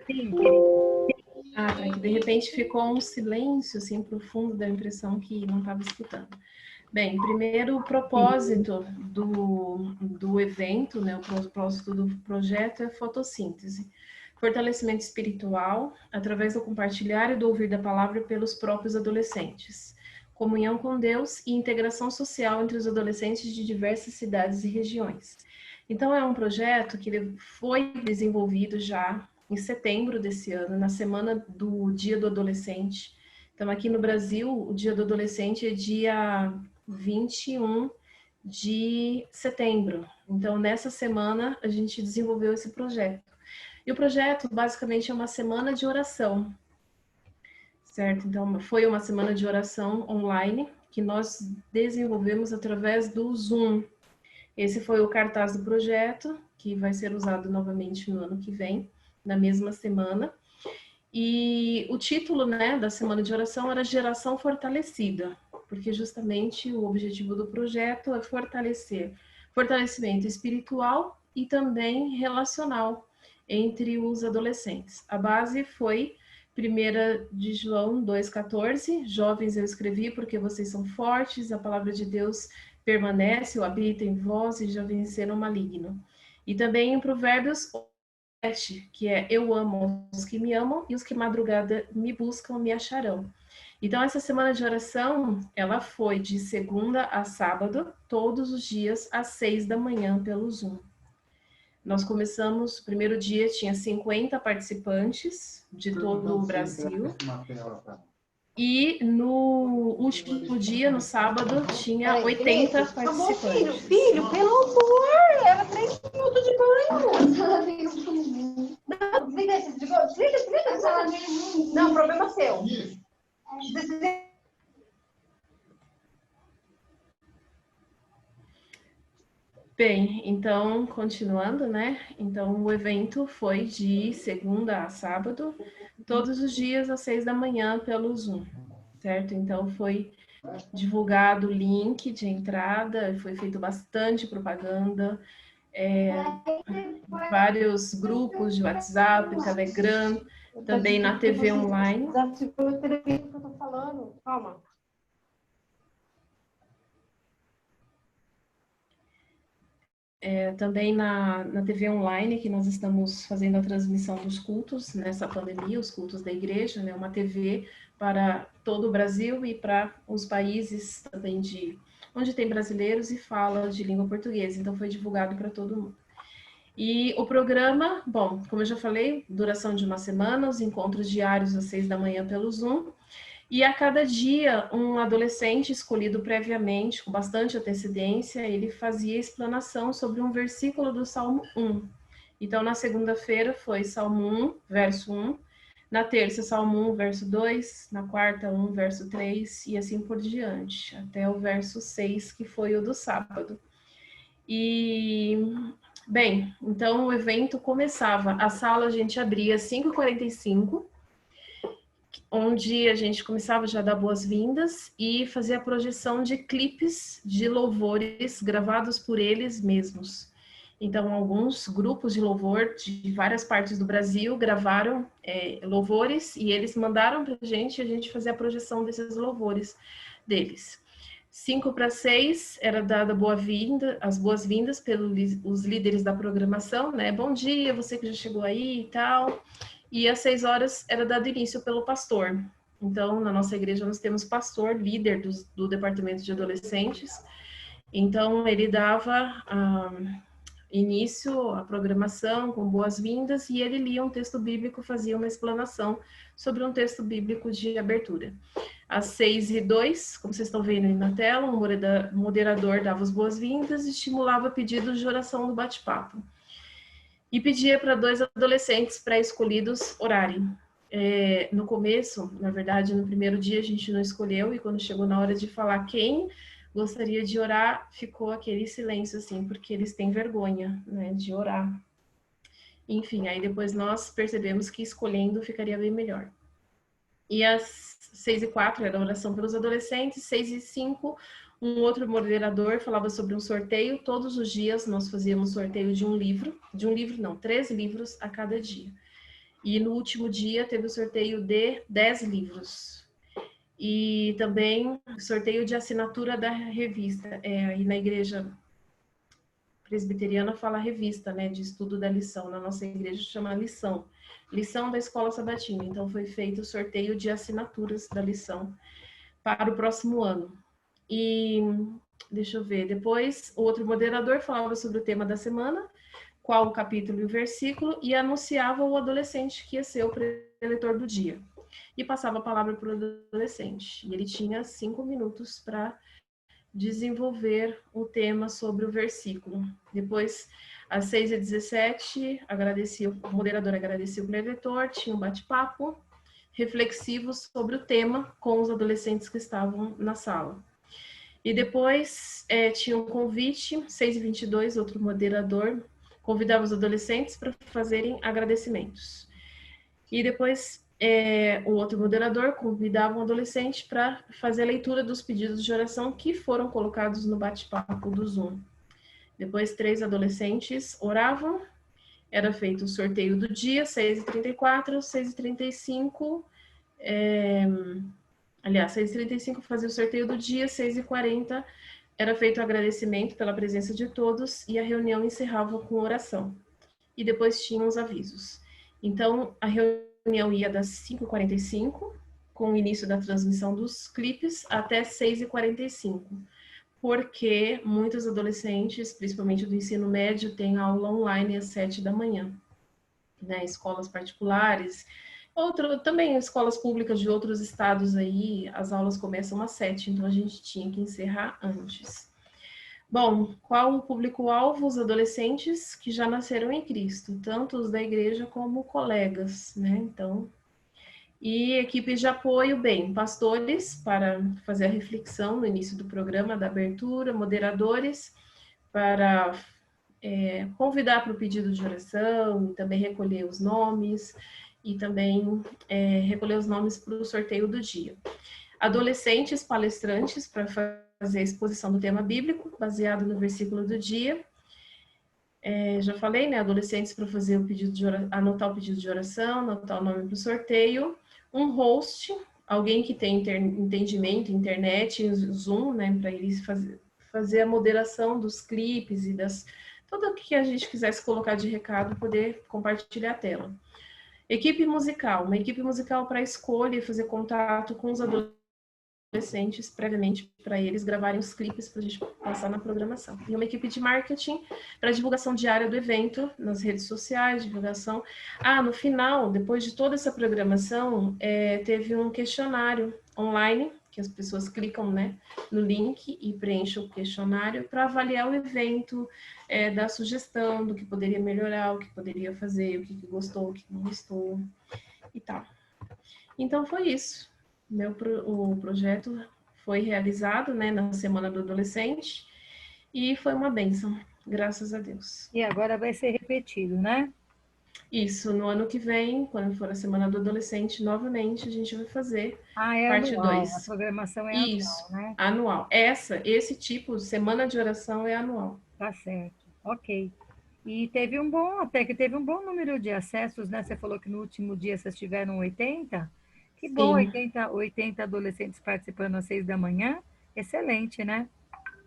Sim, tá, que de repente ficou um silêncio assim profundo, da impressão que não estava escutando. Bem, primeiro o propósito do evento, né, o propósito do projeto é fotossíntese. Fortalecimento espiritual, através do compartilhar e do ouvir da palavra pelos próprios adolescentes. Comunhão com Deus e integração social entre os adolescentes de diversas cidades e regiões. Então, é um projeto que foi desenvolvido já em setembro desse ano, na semana do Dia do Adolescente. Então, aqui no Brasil, o Dia do Adolescente é dia 21 de setembro. Então, nessa semana, a gente desenvolveu esse projeto. E o projeto, basicamente, é uma semana de oração, certo? Então, foi uma semana de oração online que nós desenvolvemos através do Zoom. Esse foi o cartaz do projeto, que vai ser usado novamente no ano que vem, na mesma semana. E o título, né, da semana de oração era Geração Fortalecida, porque justamente o objetivo do projeto é fortalecer fortalecimento espiritual e também relacional entre os adolescentes. A base foi 1 de João 2,14, jovens eu escrevi porque vocês são fortes, a palavra de Deus permanece, ou habita em vós e já venceram o maligno. E também em Provérbios 7, que é eu amo os que me amam e os que madrugada me buscam me acharão. Então essa semana de oração, ela foi de segunda a sábado, todos os dias às 6 da manhã pelo Zoom. Nós começamos, o primeiro dia tinha 50 participantes de todo o Brasil. E no último dia, no sábado, tinha 80 participantes. Filho, pelo amor! Era 3 minutos de banho. Não, desliga. Não, problema seu. Bem, então, continuando, né? Então, o evento foi de segunda a sábado, todos os dias às 6 da manhã pelo Zoom, certo? Então, foi divulgado o link de entrada, foi feito bastante propaganda, vários grupos de WhatsApp, Telegram, também na TV online. Calma. Também na TV online, que nós estamos fazendo a transmissão dos cultos nessa pandemia, os cultos da igreja, né? Uma TV para todo o Brasil e para os países também onde tem brasileiros e fala de língua portuguesa. Então, foi divulgado para todo mundo. E o programa, bom, como eu já falei, duração de uma semana, os encontros diários às 6 da manhã pelo Zoom. E a cada dia, um adolescente escolhido previamente, com bastante antecedência, ele fazia explanação sobre um versículo do Salmo 1. Então, na segunda-feira foi Salmo 1, verso 1. Na terça, Salmo 1, verso 2. Na quarta, 1, verso 3. E assim por diante, até o verso 6, que foi o do sábado. E, bem, então o evento começava. A sala a gente abria às 5h45. Onde a gente começava já a dar boas-vindas e fazer a projeção de clipes de louvores gravados por eles mesmos. Então, alguns grupos de louvor de várias partes do Brasil gravaram louvores e eles mandaram para a gente fazia a projeção desses louvores deles. 5h45 era dada as boas-vindas pelos líderes da programação, né? Bom dia, você que já chegou aí e tal. E às 6h era dado início pelo pastor. Então, na nossa igreja, nós temos pastor, líder do departamento de adolescentes. Então, ele dava início à programação com boas-vindas e ele lia um texto bíblico, fazia uma explanação sobre um texto bíblico de abertura. Às 6h02, como vocês estão vendo aí na tela, um moderador dava as boas-vindas e estimulava pedidos de oração no bate-papo. E pedia para 2 adolescentes pré-escolhidos orarem. No começo, na verdade, no primeiro dia a gente não escolheu, e quando chegou na hora de falar quem gostaria de orar, ficou aquele silêncio, assim, porque eles têm vergonha, né, de orar. Enfim, aí depois nós percebemos que escolhendo ficaria bem melhor. E às 6h04 era a oração pelos adolescentes, 6h05 um outro moderador falava sobre um sorteio. Todos os dias nós fazíamos sorteio de 3 livros a cada dia. E no último dia teve o sorteio de 10 livros. E também sorteio de assinatura da revista. Aí na igreja presbiteriana fala revista, né, de estudo da lição. Na nossa igreja chama lição. Lição da Escola Sabatina. Então foi feito o sorteio de assinaturas da lição para o próximo ano. E deixa eu ver, depois o outro moderador falava sobre o tema da semana, qual o capítulo e o versículo, e anunciava o adolescente que ia ser o preletor do dia. E passava a palavra para o adolescente. E ele tinha 5 minutos para desenvolver o tema sobre o versículo. Depois, às 6h17, o moderador agradecia o preletor, tinha um bate-papo reflexivo sobre o tema com os adolescentes que estavam na sala. E depois tinha um convite, 6h22, outro moderador convidava os adolescentes para fazerem agradecimentos. E depois o outro moderador convidava um adolescente para fazer a leitura dos pedidos de oração que foram colocados no bate-papo do Zoom. Depois, 3 adolescentes oravam. Era feito o sorteio do dia, 6h34, 6h35. Aliás, 6h35 fazia o sorteio do dia, 6h40 era feito o agradecimento pela presença de todos e a reunião encerrava com oração. E depois tinham os avisos. Então, a reunião ia das 5h45, com o início da transmissão dos clipes, até 6h45, porque muitos adolescentes, principalmente do ensino médio, têm aula online às 7 da manhã, né? Escolas particulares, também escolas públicas de outros estados aí, as aulas começam às 7, então a gente tinha que encerrar antes. Bom, qual o público-alvo? Os adolescentes que já nasceram em Cristo, tanto os da igreja como colegas, né? Então, e equipes de apoio, bem, pastores para fazer a reflexão no início do programa, da abertura, moderadores para convidar para o pedido de oração, e também recolher os nomes, e também recolher os nomes para o sorteio do dia. Adolescentes palestrantes para fazer a exposição do tema bíblico, baseado no versículo do dia. Já falei, né? Adolescentes para fazer o pedido de oração, anotar o pedido de oração, anotar o nome para o sorteio. Um host, alguém que tem entendimento, internet, Zoom, né? Para eles fazer a moderação dos clipes e tudo o que a gente quisesse colocar de recado, poder compartilhar a tela. Equipe musical, uma equipe musical para escolha e fazer contato com os adolescentes previamente para eles gravarem os clipes para a gente passar na programação. E uma equipe de marketing para divulgação diária do evento nas redes sociais, divulgação. No final, depois de toda essa programação, teve um questionário online que as pessoas clicam, né, no link e preenchem o questionário para avaliar o evento, dar sugestão do que poderia melhorar, o que poderia fazer, o que gostou, o que não gostou e tal. Então foi isso. O projeto foi realizado, né, na Semana do Adolescente e foi uma bênção, graças a Deus. E agora vai ser repetido, né? Isso, no ano que vem, quando for a Semana do Adolescente, novamente a gente vai fazer parte anual. 2. A programação é Isso, anual, né? Anual. Esse tipo de Semana de Oração é anual. Tá certo, ok. E até que teve um bom número de acessos, né? Você falou que no último dia vocês tiveram 80. Que bom, 80 adolescentes participando às 6 da manhã. Excelente, né?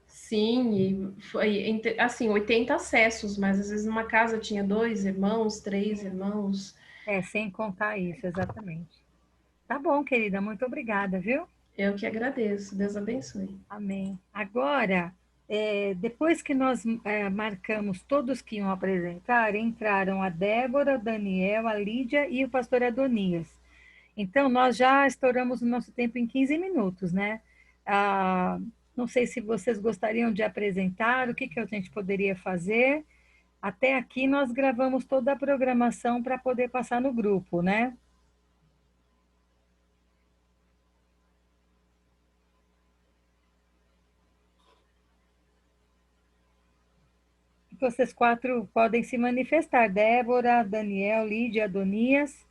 Sim, e foi assim, 80 acessos, mas às vezes numa casa tinha 2 irmãos, 3 irmãos. Sem contar isso, exatamente. Tá bom, querida, muito obrigada, viu? Eu que agradeço, Deus abençoe. Amém. Agora, depois que nós marcamos todos que iam apresentar, entraram a Débora, o Daniel, a Lídia e o pastor Adonias. Então, nós já estouramos o nosso tempo em 15 minutos, né? Não sei se vocês gostariam de apresentar, o que a gente poderia fazer. Até aqui nós gravamos toda a programação para poder passar no grupo, né? Vocês 4 podem se manifestar. Débora, Daniel, Lídia, Adonias.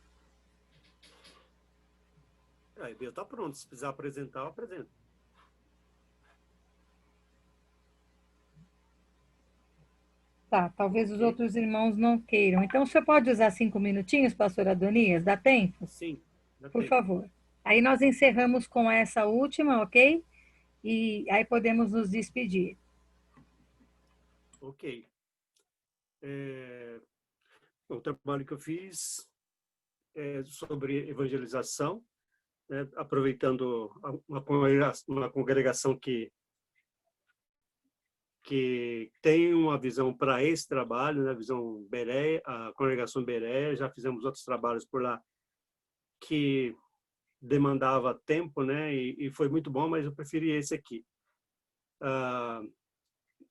A Bia está pronto. Se precisar apresentar, eu apresento. Tá, talvez os outros irmãos não queiram. Então, o senhor pode usar 5 minutinhos, pastor Adonias? Dá tempo? Sim. Dá Por tempo. favor. Aí nós encerramos com essa última, ok? E aí podemos nos despedir. Ok. O trabalho que eu fiz é sobre evangelização, né, aproveitando uma congregação que tem uma visão para esse trabalho, né, a visão Bereia, a congregação Bereia. Já fizemos outros trabalhos por lá que demandava tempo, né, e foi muito bom, mas eu preferi esse aqui.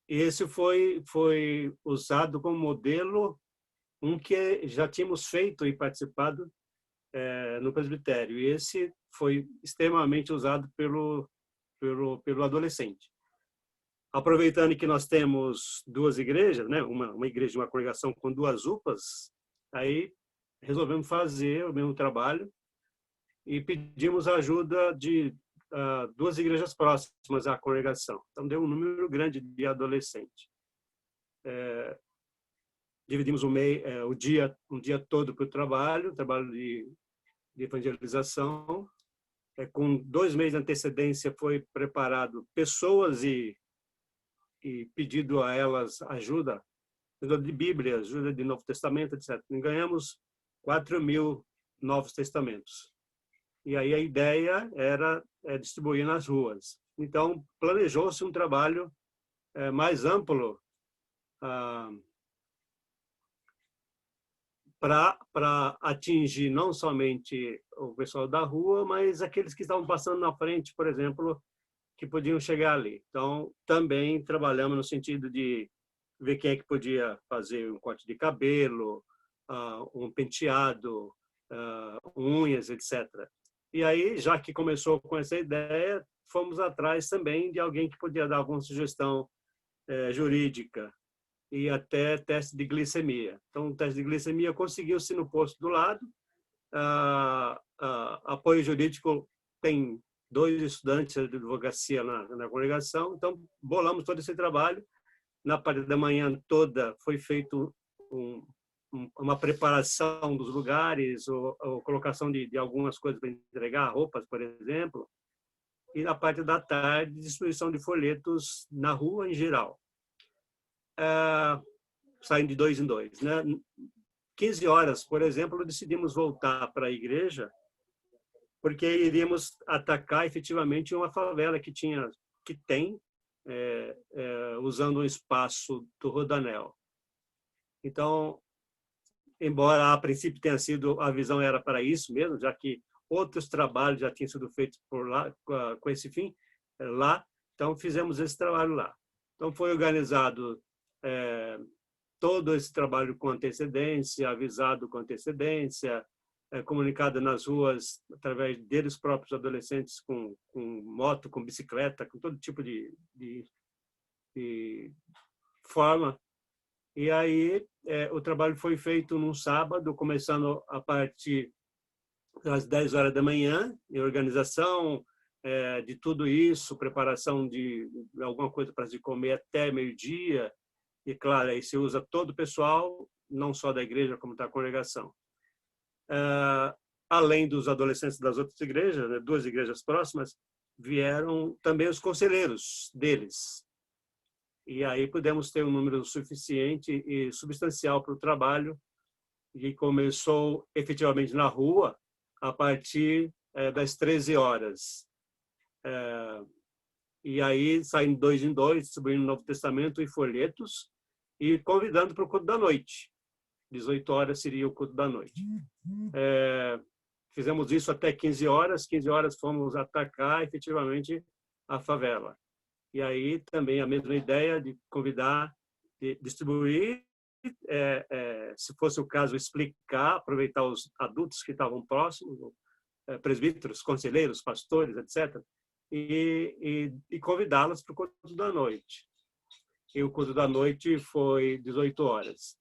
Esse foi usado como modelo, um que já tínhamos feito e participado no presbitério. E esse foi extremamente usado pelo adolescente. Aproveitando que nós temos 2 igrejas, né, uma igreja e uma congregação com 2 UPAs, aí resolvemos fazer o mesmo trabalho e pedimos a ajuda de 2 igrejas próximas à congregação. Então, deu um número grande de adolescentes. dividimos um dia todo para o trabalho de evangelização. Com 2 meses de antecedência foi preparado pessoas e pedido a elas ajuda de Bíblia, ajuda de Novo Testamento, etc. E ganhamos 4.000 Novos Testamentos. E aí a ideia era distribuir nas ruas. Então, planejou-se um trabalho mais amplo para atingir não somente o pessoal da rua, mas aqueles que estavam passando na frente, por exemplo, que podiam chegar ali. Então, também trabalhamos no sentido de ver quem é que podia fazer um corte de cabelo, um penteado, unhas, etc. E aí, já que começou com essa ideia, fomos atrás também de alguém que podia dar alguma sugestão jurídica e até teste de glicemia. Então, o teste de glicemia conseguiu-se no posto do lado. Apoio jurídico tem 2 estudantes de advocacia na congregação, então bolamos todo esse trabalho. Na parte da manhã toda foi feito uma preparação dos lugares, ou colocação de algumas coisas para entregar, roupas, por exemplo, e na parte da tarde, distribuição de folhetos na rua em geral. Saindo de 2 em 2. Né? 15 horas, por exemplo, decidimos voltar para a igreja, porque iríamos atacar efetivamente uma favela que tem, usando um espaço do Rodanel. Então, embora a princípio tenha sido, a visão era para isso mesmo, já que outros trabalhos já tinham sido feitos por lá, com esse fim, lá, então fizemos esse trabalho lá. Então, foi organizado todo esse trabalho com antecedência, avisado com antecedência, comunicado nas ruas através deles próprios, adolescentes, com moto, com bicicleta, com todo tipo de forma. E aí o trabalho foi feito num sábado, começando a partir das 10 horas da manhã, em organização de tudo isso, preparação de alguma coisa para se comer até meio-dia. E, claro, aí se usa todo o pessoal, não só da igreja, como da congregação. Além dos adolescentes das outras igrejas, né, 2 igrejas próximas, vieram também os conselheiros deles. E aí pudemos ter um número suficiente e substancial para o trabalho, que começou efetivamente na rua a partir das 13 horas. E aí, saindo 2 em 2, distribuindo o Novo Testamento e folhetos, e convidando para o culto da noite. 18 horas seria o culto da noite. Fizemos isso até 15 horas. 15 horas fomos atacar, efetivamente, a favela. E aí também a mesma ideia de convidar, de distribuir, se fosse o caso, explicar, aproveitar os adultos que estavam próximos, presbíteros, conselheiros, pastores, etc., e convidá-los para o culto da noite. E o culto da noite foi 18 horas.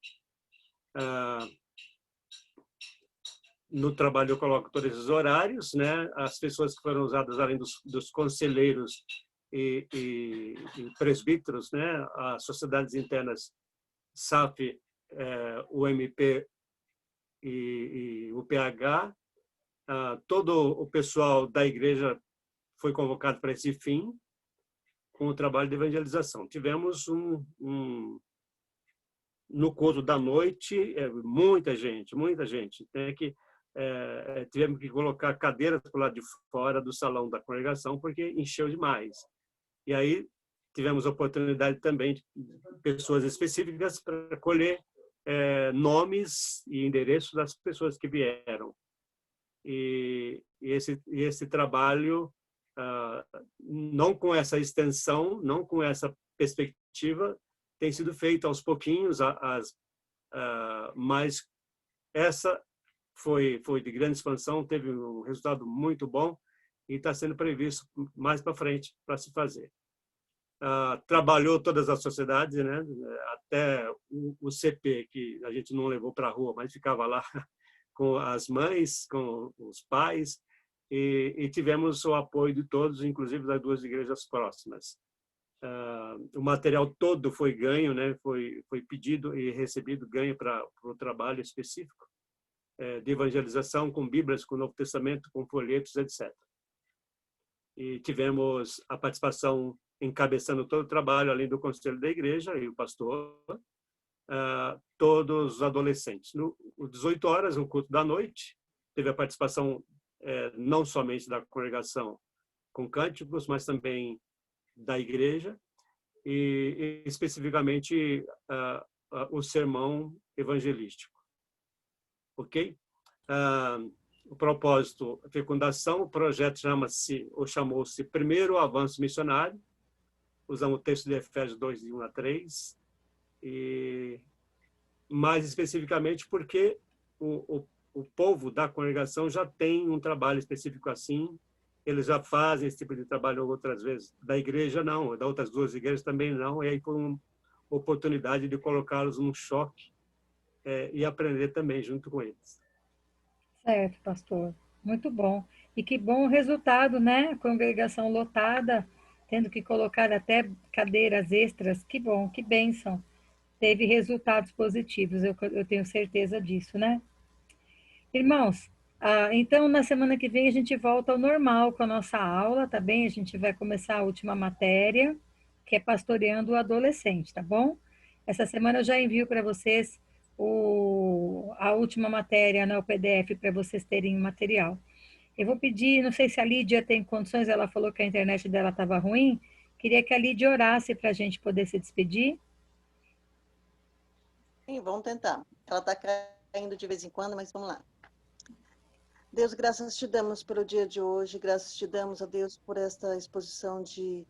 No trabalho eu coloco todos esses horários, né? As pessoas que foram usadas, além dos conselheiros e presbíteros, né? As sociedades internas SAF, UMP e o PH, todo o pessoal da igreja foi convocado para esse fim, com o trabalho de evangelização. Tivemos no culto da noite, muita gente, tivemos que colocar cadeiras para o lado de fora do salão da congregação, porque encheu demais. E aí tivemos a oportunidade também de pessoas específicas para colher nomes e endereços das pessoas que vieram. E esse trabalho, não com essa extensão, não com essa perspectiva, tem sido feito aos pouquinhos, mas essa foi de grande expansão, teve um resultado muito bom e está sendo previsto mais para frente para se fazer. Trabalhou todas as sociedades, né? Até o CP, que a gente não levou para a rua, mas ficava lá com as mães, com os pais, e tivemos o apoio de todos, inclusive das 2 igrejas próximas. O material todo foi ganho, né? Foi pedido e recebido ganho para o trabalho específico de evangelização com Bíblias, com o Novo Testamento, com folhetos, etc. E tivemos a participação encabeçando todo o trabalho, além do conselho da igreja e o pastor, todos os adolescentes. No 18 horas, no culto da noite, teve a participação não somente da congregação com cânticos, mas também da igreja e especificamente o sermão evangelístico. Ok? O propósito, a fecundação, o projeto chamou-se Primeiro Avanço Missionário. Usamos o texto de Efésios 2, de 1 a 3. E mais especificamente porque o povo da congregação já tem um trabalho específico assim. Eles já fazem esse tipo de trabalho outras vezes. Da igreja, não. Da outras duas igrejas também não. E aí foi uma oportunidade de colocá-los num choque e aprender também junto com eles. Certo, pastor. Muito bom. E que bom o resultado, né? Congregação lotada, tendo que colocar até cadeiras extras. Que bom, que bênção. Teve resultados positivos, eu tenho certeza disso, né? Irmãos, então na semana que vem a gente volta ao normal com a nossa aula, tá bem? A gente vai começar a última matéria, que é pastoreando o adolescente, tá bom? Essa semana eu já envio para vocês a última matéria, né, o PDF, para vocês terem o material. Eu vou pedir, não sei se a Lídia tem condições, ela falou que a internet dela estava ruim, queria que a Lídia orasse para a gente poder se despedir. Sim, vamos tentar. Ela está caindo de vez em quando, mas vamos lá. Deus, graças te damos pelo dia de hoje, graças te damos, a Deus, por esta exposição de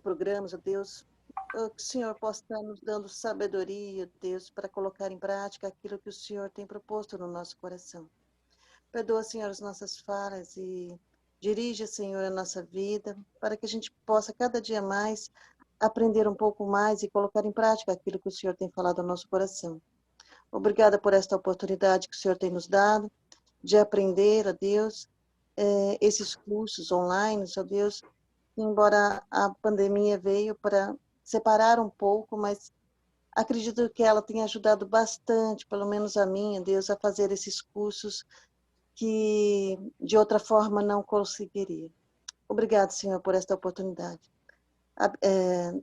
programas, a Deus, que o Senhor possa estar nos dando sabedoria, Deus, para colocar em prática aquilo que o Senhor tem proposto no nosso coração. Perdoa, Senhor, as nossas falhas e dirige, Senhor, a nossa vida, para que a gente possa cada dia mais aprender um pouco mais e colocar em prática aquilo que o Senhor tem falado ao nosso coração. Obrigada por esta oportunidade que o Senhor tem nos dado de aprender, a Deus, esses cursos online, ó Deus, embora a pandemia veio para separar um pouco, mas acredito que ela tenha ajudado bastante, pelo menos a mim, Deus, a fazer esses cursos que de outra forma não conseguiria. Obrigado, Senhor, por esta oportunidade.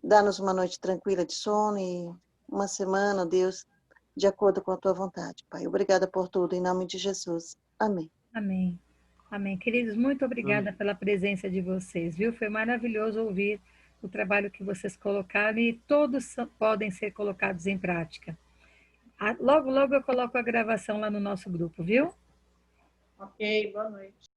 Dá-nos uma noite tranquila de sono e uma semana, Deus, de acordo com a tua vontade, Pai. Obrigada por tudo, em nome de Jesus. Amém. Amém. Amém. Queridos, muito obrigada pela presença de vocês, viu? Foi maravilhoso ouvir o trabalho que vocês colocaram e todos podem ser colocados em prática. Logo, logo eu coloco a gravação lá no nosso grupo, viu? Ok, boa noite.